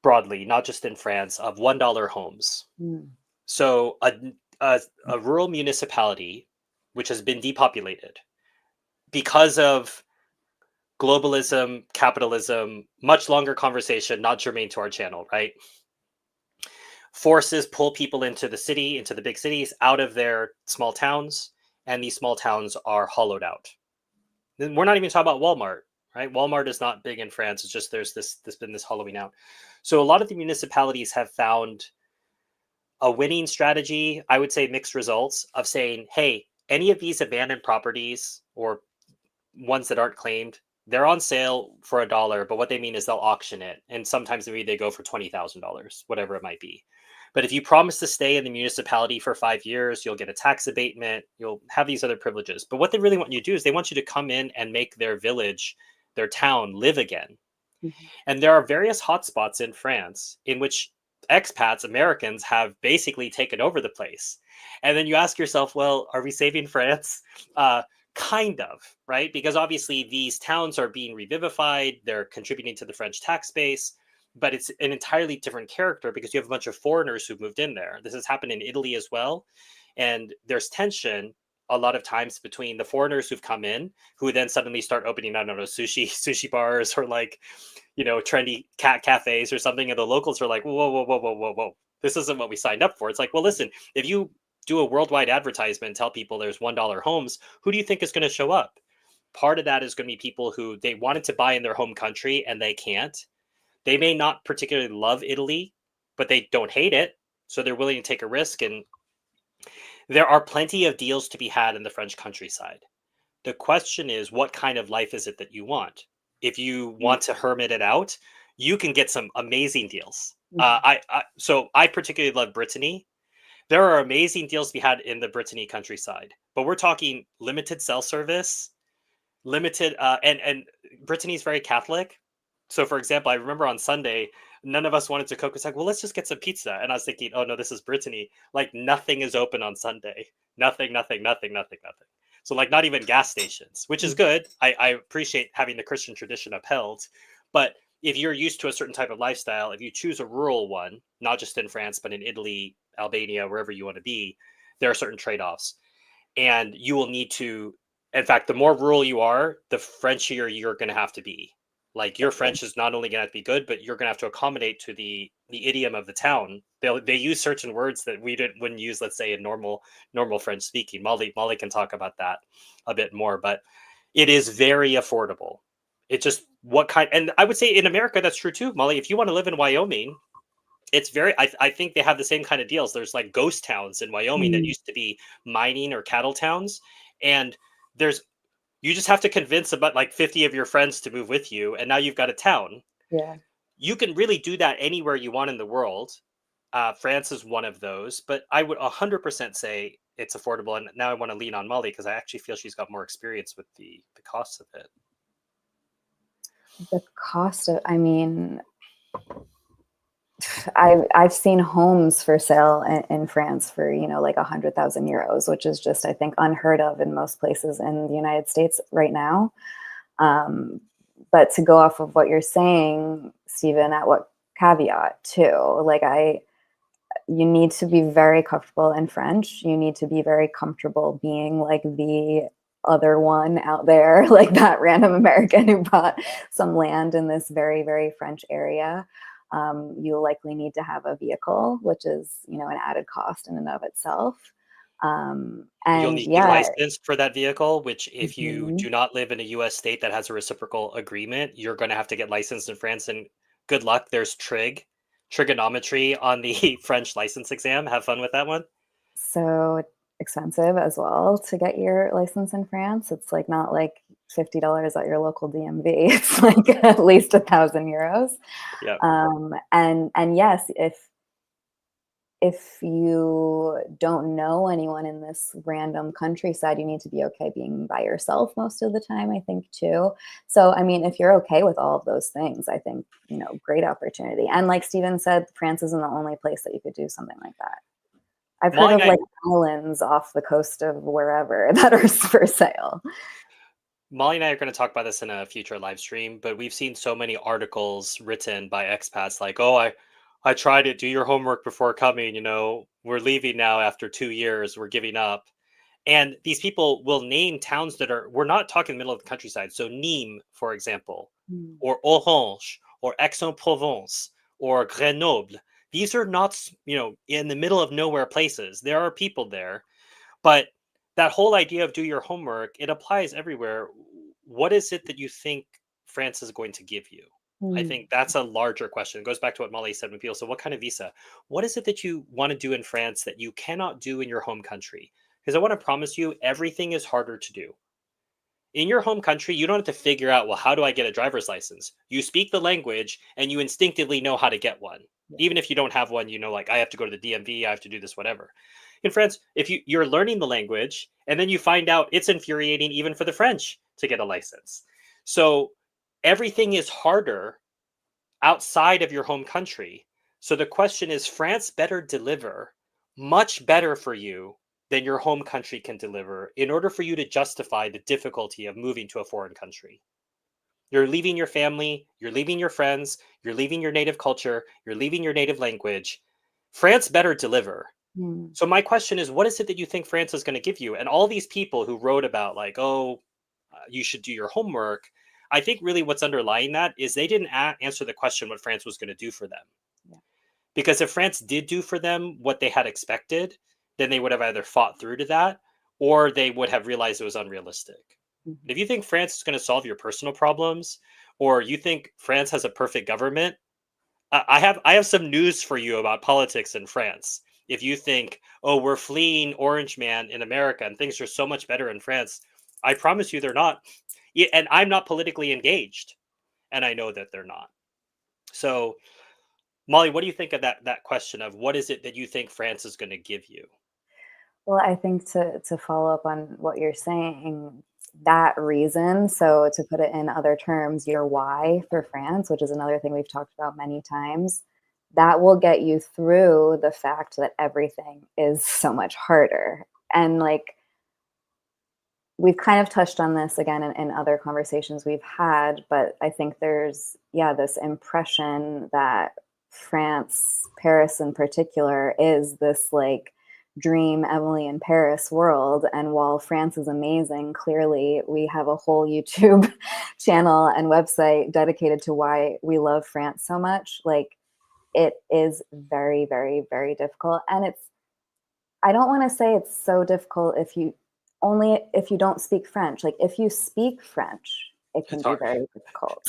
broadly, not just in France, of $1 homes. Mm. So a rural municipality which has been depopulated because of globalism, capitalism, much longer conversation, not germane to our channel, right? Forces pull people into the big cities, out of their small towns, and these small towns are hollowed out. Then we're not even talking about Walmart, right? Walmart is not big in France. It's just there's been this hollowing out. So a lot of the municipalities have found a winning strategy, I would say mixed results, of saying, hey, any of these abandoned properties or ones that aren't claimed, they're on sale for $1, but what they mean is they'll auction it. And sometimes maybe they go for $20,000, whatever it might be. But if you promise to stay in the municipality for 5 years, you'll get a tax abatement, you'll have these other privileges. But what they really want you to do is they want you to come in and make their village, their town live again. Mhm. And there are various hotspots in France in which expats, Americans, have basically taken over the place. And then you ask yourself, well, are we saving France? Kind of, right? Because obviously these towns are being revivified, they're contributing to the French tax base, but it's an entirely different character because you have a bunch of foreigners who've moved in there. This has happened in Italy as well. And there's tension a lot of times between the foreigners who've come in, who then suddenly start opening, I don't know, sushi bars, or like, trendy cat cafes or something, and the locals are like, whoa, whoa, whoa, whoa, whoa, whoa, this isn't what we signed up for. It's like, well, listen, if you do a worldwide advertisement and tell people there's $1 homes, who do you think is going to show up? Part of that is going to be people who they wanted to buy in their home country and they can't. They may not particularly love Italy, but they don't hate it, so they're willing to take a risk. And there are plenty of deals to be had in the French countryside. The question is, what kind of life is it that you want? If you want to hermit it out, you can get some amazing deals. So I particularly love Brittany. There are amazing deals to be had in the Brittany countryside, but we're talking limited cell service, limited, and Brittany's very Catholic. So, for example, I remember on Sunday, none of us wanted to cook. It's like, well, let's just get some pizza. And I was thinking, oh no, this is Brittany. Like, nothing is open on Sunday. Nothing. So, like, not even gas stations, which is good. I appreciate having the Christian tradition upheld. But if you're used to a certain type of lifestyle, if you choose a rural one, not just in France, but in Italy, Albania, wherever you want to be, there are certain trade-offs. And you will need to, in fact, the more rural you are, the Frenchier you're going to have to be. Like, your French is not only going to have to be good, but you're going to have to accommodate to the idiom of the town. They use certain words that we wouldn't use, let's say, in normal French speaking. Molly can talk about that a bit more, but it is very affordable. It just, and I would say in America that's true too, Molly. If you want to live in Wyoming, it's very, I think they have the same kind of deals. There's like ghost towns in Wyoming that used to be mining or cattle towns, and you just have to convince about like 50 of your friends to move with you, and now you've got a town. Yeah. You can really do that anywhere you want in the world. France is one of those, but I would 100% say it's affordable. And now I want to lean on Molly because I actually feel she's got more experience with the costs of it. The cost of, I mean, I've seen homes for sale in France for, like 100,000 euros, which is just, I think, unheard of in most places in the United States right now. But to go off of what you're saying, Stephen, at what caveat too, like you need to be very comfortable in French. You need to be very comfortable being like the other one out there, like that random American who bought some land in this very, very French area. You'll likely need to have a vehicle, which is, an added cost in and of itself. And you'll need to be licensed for that vehicle, which if you do not live in a US state that has a reciprocal agreement, you're going to have to get licensed in France. And good luck. There's trigonometry on the French license exam. Have fun with that one. So expensive as well to get your license in France. It's like not like $50 at your local DMV. It's like at least 1,000 euros. Yeah. And yes, if you don't know anyone in this random countryside, you need to be okay being by yourself most of the time, I think, too. So, I mean, if you're okay with all of those things, I think, great opportunity. And like Stephen said, France isn't the only place that you could do something like that. I've heard of like islands off the coast of wherever that are for sale. Molly and I are going to talk about this in a future live stream, but we've seen so many articles written by expats like, oh, I tried to do your homework before coming, we're leaving now after 2 years, we're giving up. And these people will name towns we're not talking the middle of the countryside. So Nîmes, for example, or Orange, or Aix-en-Provence, or Grenoble. These are not, in the middle of nowhere places. There are people there, but that whole idea of do your homework, it applies everywhere. What is it that you think France is going to give you? I think that's a larger question. It goes back to what Molly said when people say, what kind of visa? What is it that you want to do in France that you cannot do in your home country? Because I want to promise you, everything is harder to do. In your home country, you don't have to figure out, well, how do I get a driver's license? You speak the language and you instinctively know how to get one. Yeah. Even if you don't have one, like, I have to go to the DMV, I have to do this, whatever. In France, if you're learning the language and then you find out it's infuriating even for the French to get a license. So everything is harder outside of your home country. So the question is, France better deliver much better for you than your home country can deliver in order for you to justify the difficulty of moving to a foreign country. You're leaving your family, you're leaving your friends, you're leaving your native culture, you're leaving your native language. France better deliver. Mm. So my question is, what is it that you think France is going to give you? And all these people who wrote about like, oh, you should do your homework. I think really what's underlying that is they didn't answer the question what France was going to do for them. Yeah. Because if France did do for them what they had expected, then they would have either fought through to that or they would have realized it was unrealistic. Mhm. If you think France is going to solve your personal problems, or you think France has a perfect government, I have some news for you about politics in France. If you think, oh, we're fleeing Orange Man in America and things are so much better in France, I promise you they're not. And I'm not politically engaged, and I know that they're not. So, Molly, what do you think of that question of what is it that you think France is going to give you? Well, I think to follow up on what you're saying, that reason, so to put it in other terms, your why for France, which is another thing we've talked about many times, that will get you through the fact that everything is so much harder. And like we've kind of touched on this again in other conversations we've had, but I think there's, yeah, this impression that France, Paris in particular, is this like dream Emily in Paris world. And while France is amazing, clearly we have a whole YouTube channel and website dedicated to why we love France so much. Like it is very, very, very difficult. And it's, I don't want to say it's so difficult if you don't speak French. Like if you speak French, it can It's be hard. very difficult.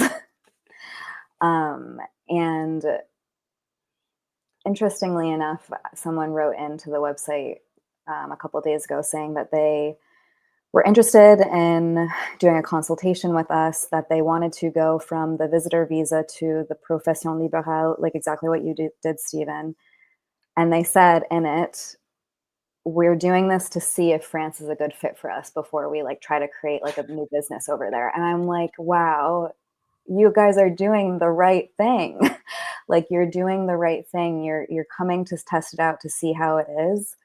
And interestingly enough, someone wrote into the website a couple of days ago saying that they were interested in doing a consultation with us, that they wanted to go from the visitor visa to the profession libérale, like exactly what you did, Stephen. And they said in it, we're doing this to see if France is a good fit for us before we like try to create like a new business over there. And I'm like, wow, you guys are doing the right thing. Like you're doing the right thing. You're coming to test it out to see how it is.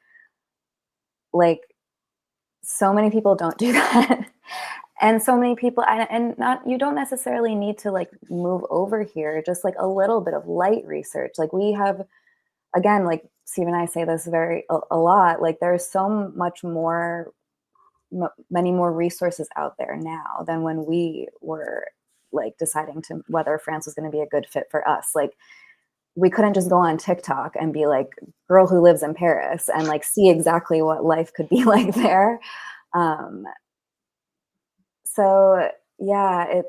Like so many people don't do that. And so many people and not you don't necessarily need to like move over here, just like a little bit of light research. Like we have again, like Steve and I say this a lot, like there's so much more, many more resources out there now than when we were like deciding to whether France was going to be a good fit for us. Like we couldn't just go on TikTok and be like girl who lives in Paris and like see exactly what life could be like there. So yeah,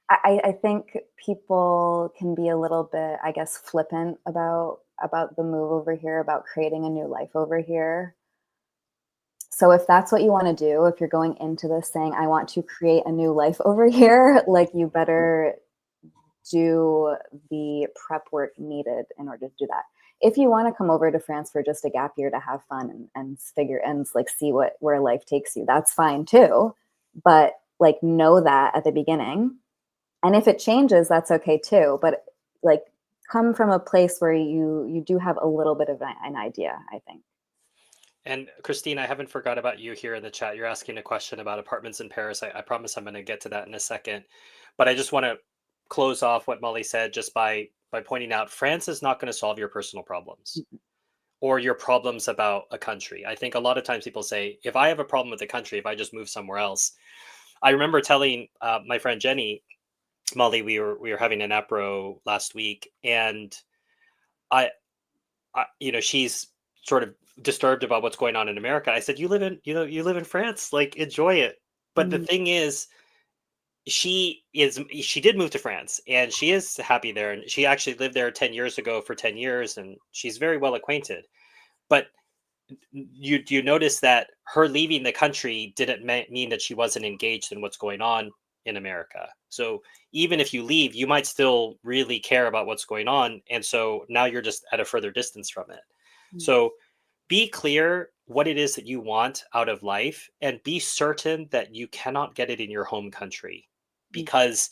I think people can be a little bit, I guess, flippant about the move over here, about creating a new life over here. So if that's what you want to do, if you're going into this saying, I want to create a new life over here, like you better do the prep work needed in order to do that. If you want to come over to France for just a gap year to have fun and figure and like see where life takes you, that's fine too. But like know that at the beginning. And if it changes, that's okay too. But like come from a place where you do have a little bit of an idea, I think. And Christine, I haven't forgot about you here in the chat. You're asking a question about apartments in Paris. I promise I'm going to get to that in a second. But I just want to close off what Molly said just by pointing out France is not going to solve your personal problems or your problems about a country. I think a lot of times people say, if I have a problem with the country, if I just move somewhere else. I remember telling my friend Jenny, Molly, we were having an apro last week, and I she's sort of disturbed about what's going on in America. I said, you live in France, like enjoy it. But the Mm. thing is, she did move to France and she is happy there. And she actually lived there 10 years ago for 10 years and she's very well acquainted. But you notice that her leaving the country didn't mean that she wasn't engaged in what's going on in America. So even if you leave, you might still really care about what's going on. And so now you're just at a further distance from it. Mm. So be clear what it is that you want out of life and be certain that you cannot get it in your home country. Mm. Because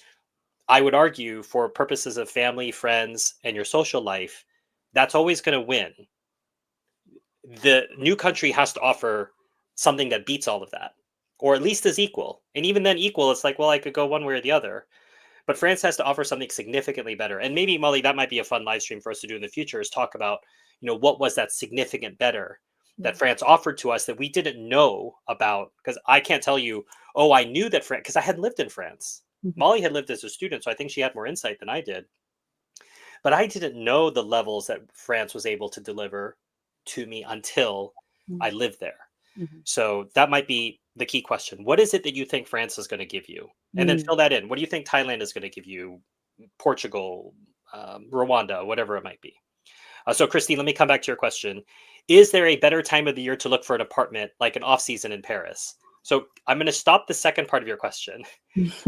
I would argue, for purposes of family, friends, and your social life, that's always going to win. The new country has to offer something that beats all of that, or at least is equal. And even then, equal, it's like, well, I could go one way or the other. But France has to offer something significantly better. And maybe, Molly, that might be a fun live stream for us to do in the future, is talk about, what was that significant better that France offered to us that we didn't know about? Because I can't tell you, oh, I knew that France, because I hadn't lived in France. Molly had lived as a student, so I think she had more insight than I did. But I didn't know the levels that France was able to deliver to me until I lived there. So that might be the key question. What is it that you think France is going to give you? And then fill that in. What do you think Thailand is going to give you? Portugal, Rwanda, whatever it might be. So Christine, let me come back to your question. Is there a better time of the year to look for an apartment, like an off season in Paris? So I'm going to stop the second part of your question.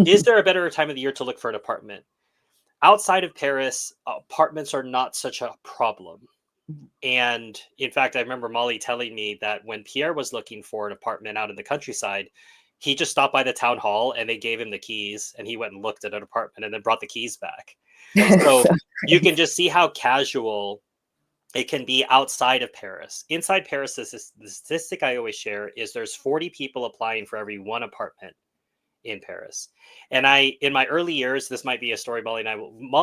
Is there a better time of the year to look for an apartment? Outside of Paris, apartments are not such a problem. And in fact, I remember Molly telling me that when Pierre was looking for an apartment out in the countryside, he just stopped by the town hall and they gave him the keys and he went and looked at an apartment and then brought the keys back. So you can just see how casual it can be outside of Paris. Inside Paris, the statistic I always share is there's 40 people applying for every one apartment in Paris. And in my early years, this might be a story Molly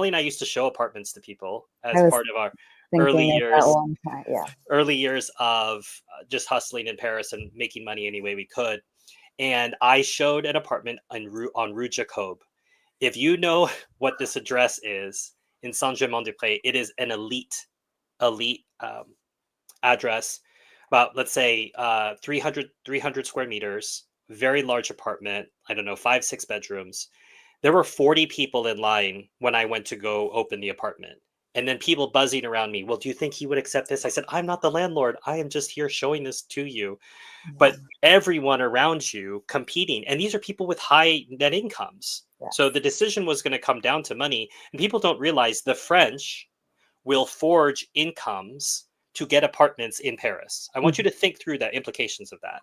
and I used to show apartments to people as part of our early years of just hustling in Paris and making money any way we could. And I showed an apartment on Rue Jacob. If you know what this address is in Saint-Germain-des-Prés, it is an elite address, about, let's say, 300 square meters, very large apartment. I don't know, 5-6 bedrooms. There were 40 people in line when I went to go open the apartment. And then people buzzing around me. Well, do you think he would accept this? I said, I'm not the landlord. I am just here showing this to you. But everyone around you competing. And these are people with high net incomes. Yes. So the decision was going to come down to money. And people don't realize the French will forge incomes to get apartments in Paris. I want you to think through the implications of that.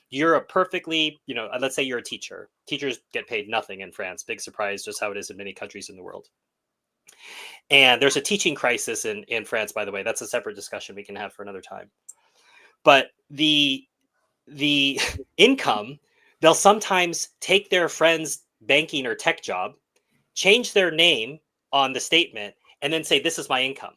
You're a perfectly, let's say you're a teacher. Teachers get paid nothing in France. Big surprise, just how it is in many countries in the world. And there's a teaching crisis in France, by the way. That's a separate discussion we can have for another time. But the income, they'll sometimes take their friend's banking or tech job, change their name on the statement, and then say, this is my income.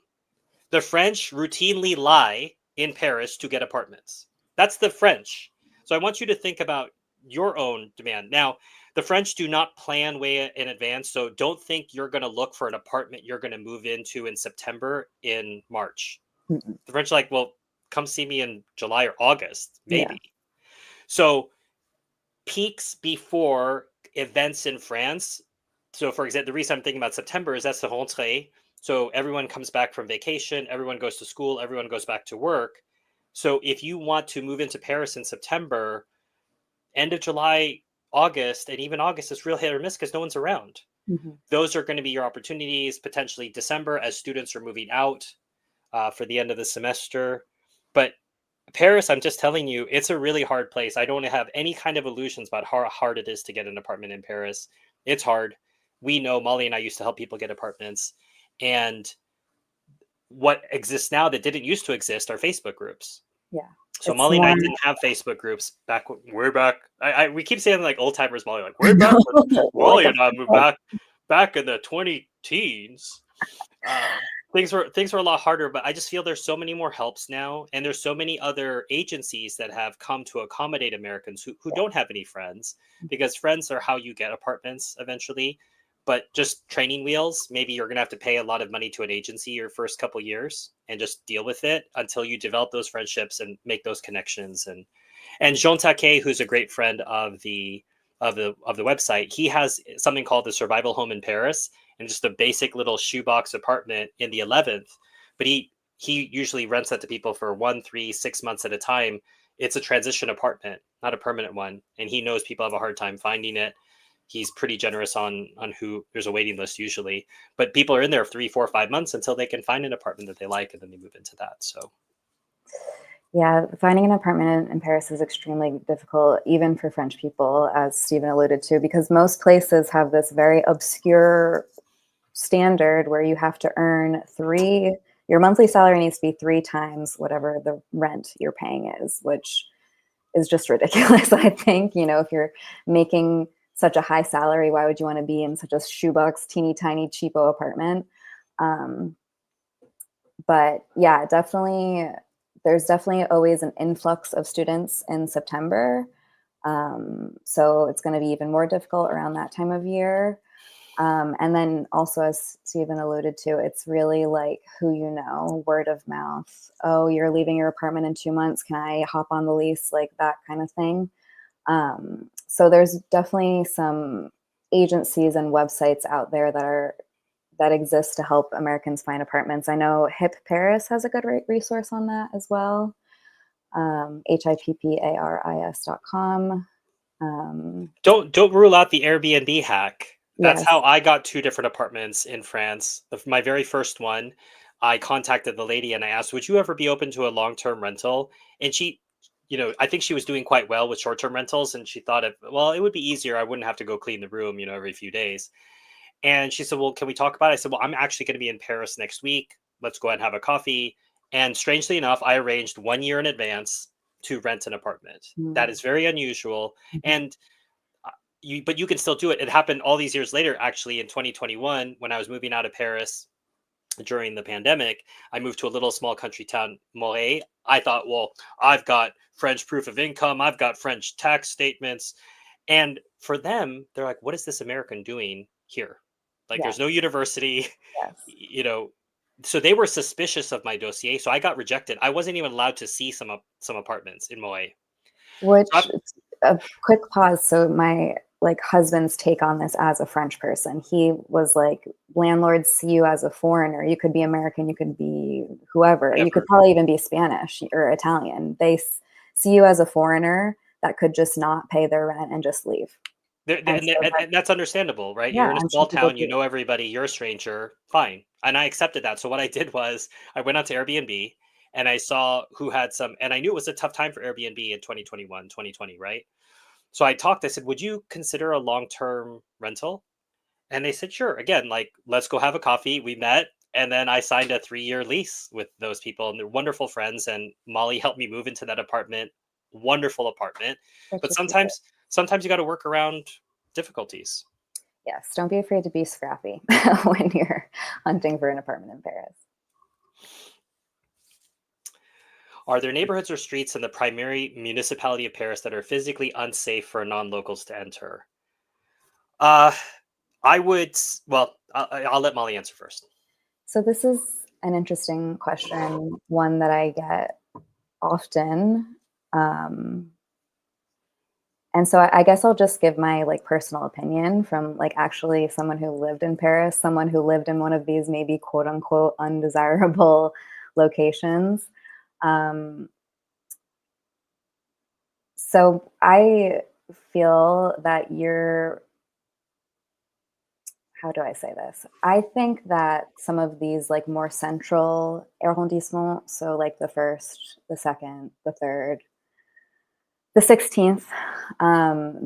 The French routinely lie in Paris to get apartments. That's the French. So I want you to think about your own demand. Now, the French do not plan way in advance, so don't think you're going to look for an apartment you're going to move into in September in March. The French are like, well, come see me in July or August, maybe. Yeah. So peaks before events in France. So for example, the reason I'm thinking about September is that's the rentrée. So everyone comes back from vacation, everyone goes to school, everyone goes back to work. So if you want to move into Paris in September, end of July, August, and even August is real hit or miss because no one's around. Those are going to be your opportunities, potentially December as students are moving out for the end of the semester. But Paris, I'm just telling you, it's a really hard place. I don't have any kind of illusions about how hard it is to get an apartment in Paris. It's hard. We know, Molly and I used to help people get apartments. And what exists now that didn't used to exist are Facebook groups. Yeah. So Molly and I didn't have Facebook groups back. We're back. We keep saying like old timers, Molly. Like we're back. Molly and I moved back in the 20-teens. Things were a lot harder, but I just feel there's so many more helps now, and there's so many other agencies that have come to accommodate Americans who don't have any friends, because friends are how you get apartments eventually. But just training wheels, maybe you're going to have to pay a lot of money to an agency your first couple years and just deal with it until you develop those friendships and make those connections. And Jean Taquet, who's a great friend of the website, he has something called the Survival Home in Paris, and just a basic little shoebox apartment in the 11th. But he usually rents that to people for 1, 3, 6 months at a time. It's a transition apartment, not a permanent one. And he knows people have a hard time finding it. He's pretty generous on who, there's a waiting list usually, but people are in there 3, 4, 5 months until they can find an apartment that they like, and then they move into that. So. Yeah, finding an apartment in Paris is extremely difficult, even for French people, as Stephen alluded to, because most places have this very obscure standard where you have to earn your monthly salary needs to be 3 times whatever the rent you're paying is, which is just ridiculous, I think. If you're making such a high salary, why would you want to be in such a shoebox, teeny tiny, cheapo apartment? But yeah, definitely, there's definitely always an influx of students in September. So it's going to be even more difficult around that time of year. And then also, as Stephen alluded to, it's really like who you know, word of mouth. Oh, you're leaving your apartment in 2 months. Can I hop on the lease? Like that kind of thing. So there's definitely some agencies and websites out there that exist to help Americans find apartments. I know HIP Paris has a good resource on that as well. HIPPARIS.com. Don't rule out the Airbnb hack. That's how Yes. I got 2 different apartments in France. My very first one, I contacted the lady and I asked, "Would you ever be open to a long-term rental?" And she, I think she was doing quite well with short-term rentals, and she thought, well, it would be easier. I wouldn't have to go clean the room, every few days. And she said, "Well, can we talk about it?" I said, "Well, I'm actually going to be in Paris next week. Let's go ahead and have a coffee." And strangely enough, I arranged 1 year in advance to rent an apartment. That Mm-hmm. is very unusual. And but you can still do it. It happened all these years later, actually, in 2021, when I was moving out of Paris during the pandemic. I moved to a little small country town, Molli. I thought, well, I've got French proof of income, I've got French tax statements. And for them, they're like, what is this American doing here? Like, there's no Yes. university, Yes. you know. So they were suspicious of my dossier. So I got rejected. I wasn't even allowed to see some apartments in Molli. Which, a quick pause. So my like husband's take on this as a French person, he was like, landlords see you as a foreigner. You could be American, you could be whoever. You could Whatever. probably even be Spanish or Italian. They see you as a foreigner that could just not pay their rent and just leave. And so that, And that's understandable, right? yeah, You're in a I'm sure small people town, you do. know everybody, you're a stranger, fine. And I accepted that. So what I did was I went onto Airbnb and I saw who had some, and I knew it was a tough time for Airbnb in 2021, 2020, right? So I talked, I said, would you consider a long-term rental? And they said, sure. Again, like, let's go have a coffee. We met. And then I signed a 3-year lease with those people, and they're wonderful friends. And Molly helped me move into that apartment, wonderful apartment. Such But a secret. sometimes you got to work around difficulties. Yes, don't be afraid to be scrappy when you're hunting for an apartment in Paris. Are there neighborhoods or streets in the primary municipality of Paris that are physically unsafe for non-locals to enter? Uh, I would. Well, I'll let Molly answer first. So this is an interesting question, one that I get often. And so I guess I'll just give my like personal opinion from like actually someone who lived in Paris, someone who lived in one of these maybe quote unquote undesirable locations. Um, so I feel that how do I say this? I think that some of these like more central arrondissements, so like the first, the second, the third, the 16th,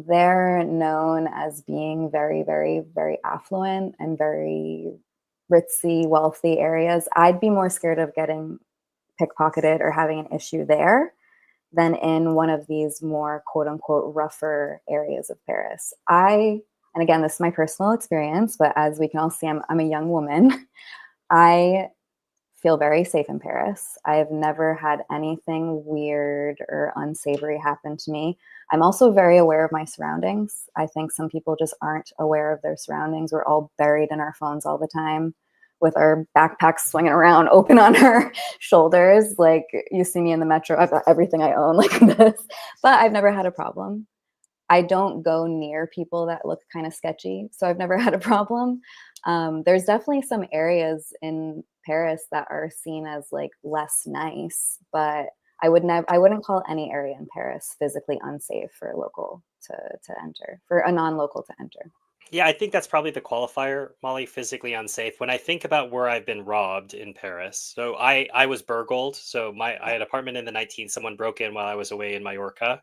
they're known as being very, very, very affluent and very ritzy, wealthy areas. I'd be more scared of getting pickpocketed or having an issue there than in one of these more quote unquote rougher areas of Paris. And again, this is my personal experience, but as we can all see, I'm a young woman. I feel very safe in Paris. I've never had anything weird or unsavory happen to me. I'm also very aware of my surroundings. I think some people just aren't aware of their surroundings. We're all buried in our phones all the time with our backpacks swinging around open on our shoulders. Like you see me in the metro, I've got everything I own like this, but I've never had a problem. I don't go near people that look kind of sketchy, so I've never had a problem. There's definitely some areas in Paris that are seen as like less nice, but I wouldn't call any area in Paris physically unsafe for a local to enter, for a non-local to enter. Yeah, I think that's probably the qualifier, Molly, physically unsafe. When I think about where I've been robbed in Paris, so I was burgled. So I had an apartment in the 19th. Someone broke in while I was away in Mallorca.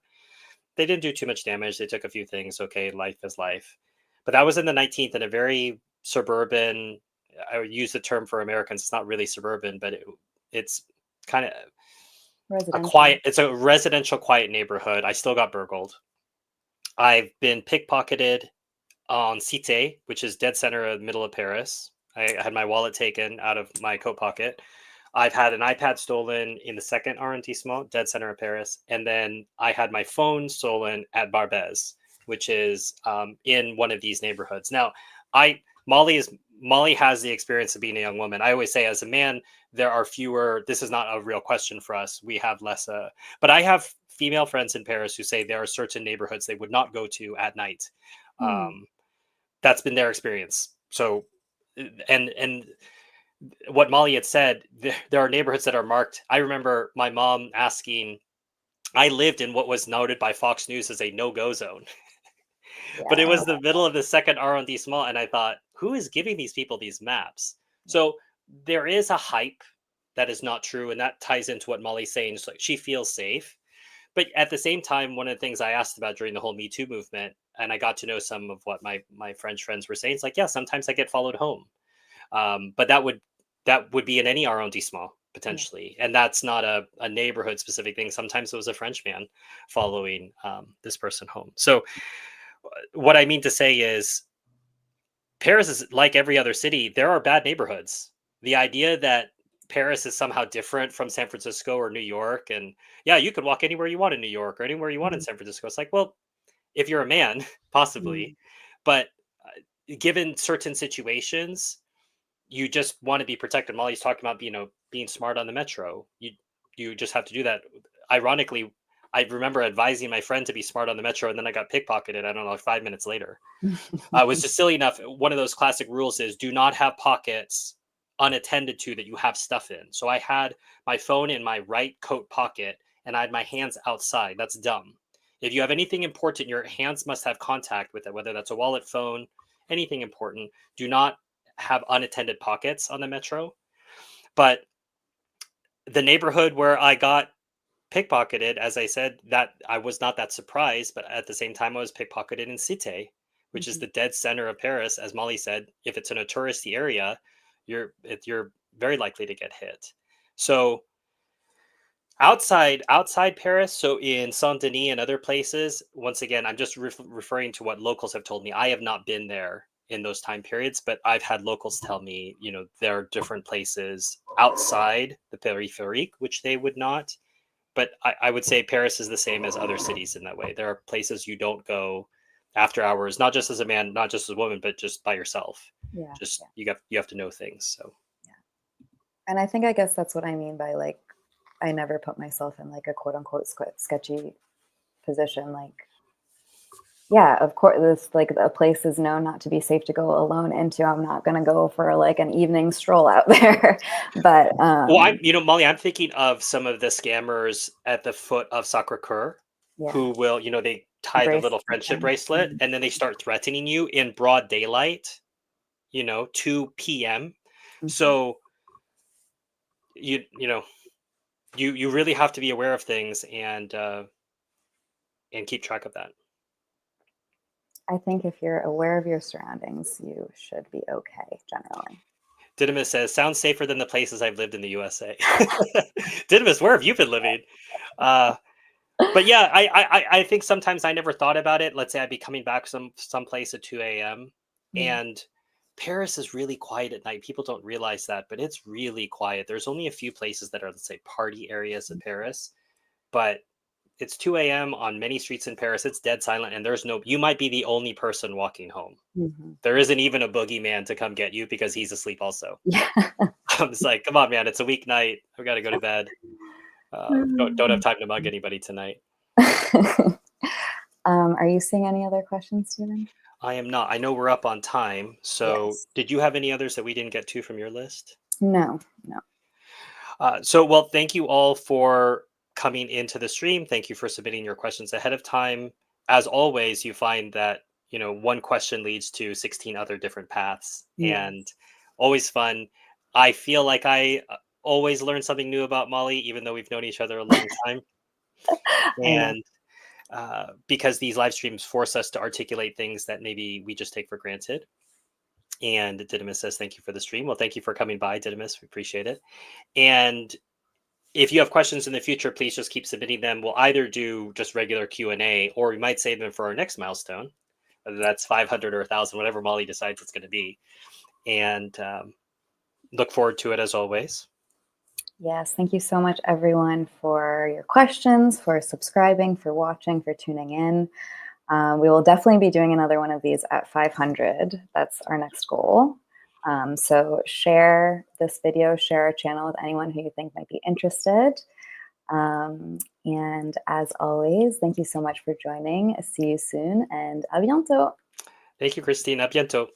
They didn't do too much damage. They took a few things. Okay, life is life. But that was in the 19th in a very suburban. I would use the term for Americans. It's not really suburban, but it's kind of a Residential. quiet. It's a residential, quiet neighborhood. I still got burgled. I've been pickpocketed on Cité, which is dead center of the middle of Paris. I had my wallet taken out of my coat pocket. I've had an iPad stolen in the second arrondissement, dead center of Paris, and then I had my phone stolen at Barbès, which is in one of these neighborhoods. Now, Molly has the experience of being a young woman. I always say, as a man, there are fewer. This is not a real question for us. We have less. But I have female friends in Paris who say there are certain neighborhoods they would not go to at night. That's been their experience. So, and what Molly had said, there are neighborhoods that are marked. I remember my mom asking, I lived in what was noted by Fox News as a no-go zone, but it was the middle of the second arrondissement. And I thought, who is giving these people these maps? So there is a hype that is not true. And that ties into what Molly's saying. It's like she feels safe. But at the same time, one of the things I asked about during the whole Me Too movement, and I got to know some of what my French friends were saying, it's like, yeah, sometimes I get followed home. But that would be in any arrondissement potentially, and that's not a neighborhood specific thing. Sometimes it was a French man following this person home. So what I mean to say is, Paris is like every other city. There are bad neighborhoods. The idea that Paris is somehow different from San Francisco or New York, and yeah, you could walk anywhere you want in New York or anywhere you want in San Francisco. It's like, well, if you're a man, possibly, but given certain situations, you just want to be protected. Molly's talking about, being smart on the metro. You just have to do that. Ironically, I remember advising my friend to be smart on the metro, and then I got pickpocketed. I don't know, like 5 minutes later. I was just silly enough. One of those classic rules is do not have pockets unattended to that you have stuff in. So I had my phone in my right coat pocket, and I had my hands outside. That's dumb. If you have anything important, your hands must have contact with it, whether that's a wallet, phone, anything important. Do not have unattended pockets on the metro. But the neighborhood where I got pickpocketed, as I said, that I was not that surprised, but at the same time I was pickpocketed in Cité, which is the dead center of Paris. As Molly said, if it's in a touristy area, you're very likely to get hit. So outside Paris, so in Saint Denis and other places, once again, I'm just referring to what locals have told me. I have not been there in those time periods, but I've had locals tell me, there are different places outside the périphérique, which they would not. But I would say Paris is the same as other cities in that way. There are places you don't go after hours, not just as a man, not just as a woman, but just by yourself. You have to know things. So and I guess that's what I mean by, like, I never put myself in, like, a quote unquote sketchy position. Like, yeah, of course, this, like, a place is known not to be safe to go alone into. I'm not going to go for, like, an evening stroll out there. But well, Molly, I'm thinking of some of the scammers at the foot of Sacré-Cœur who will, they tie the little friendship bracelet and then they start threatening you in broad daylight, 2 p.m. So you really have to be aware of things and keep track of that. I think if you're aware of your surroundings, you should be okay generally. Didymus says, sounds safer than the places I've lived in the USA. Didymus, where have you been living? But yeah, I think sometimes I never thought about it. Let's say I'd be coming back someplace at 2 a.m. and Paris is really quiet at night. People don't realize that, but it's really quiet. There's only a few places that are, let's say, party areas in Paris, but it's 2 a.m. on many streets in Paris. It's dead silent, and you might be the only person walking home. There isn't even a boogeyman to come get you because he's asleep also. I'm just like, come on, man, it's a weeknight. I've got to go to bed. Don't have time to mug anybody tonight. Are you seeing any other questions, Stephen? I am not. I know we're up on time. So did you have any others that we didn't get to from your list? No. Well, thank you all for coming into the stream. Thank you for submitting your questions ahead of time. As always, you find that, one question leads to 16 other different paths and always fun. I feel like I always learn something new about Molly, even though we've known each other a long time. And because these live streams force us to articulate things that maybe we just take for granted. And Didymus says, thank you for the stream. Well, thank you for coming by, Didymus. We appreciate it. And if you have questions in the future, please just keep submitting them. We'll either do just regular Q&A, or we might save them for our next milestone, whether that's 500 or 1,000, whatever Molly decides it's going to be. And look forward to it as always. Yes, thank you so much, everyone, for your questions, for subscribing, for watching, for tuning in. We will definitely be doing another one of these at 500. That's our next goal. So share this video, share our channel with anyone who you think might be interested. And as always, thank you so much for joining. See you soon, and à bientôt. Thank you, Christine. À bientôt.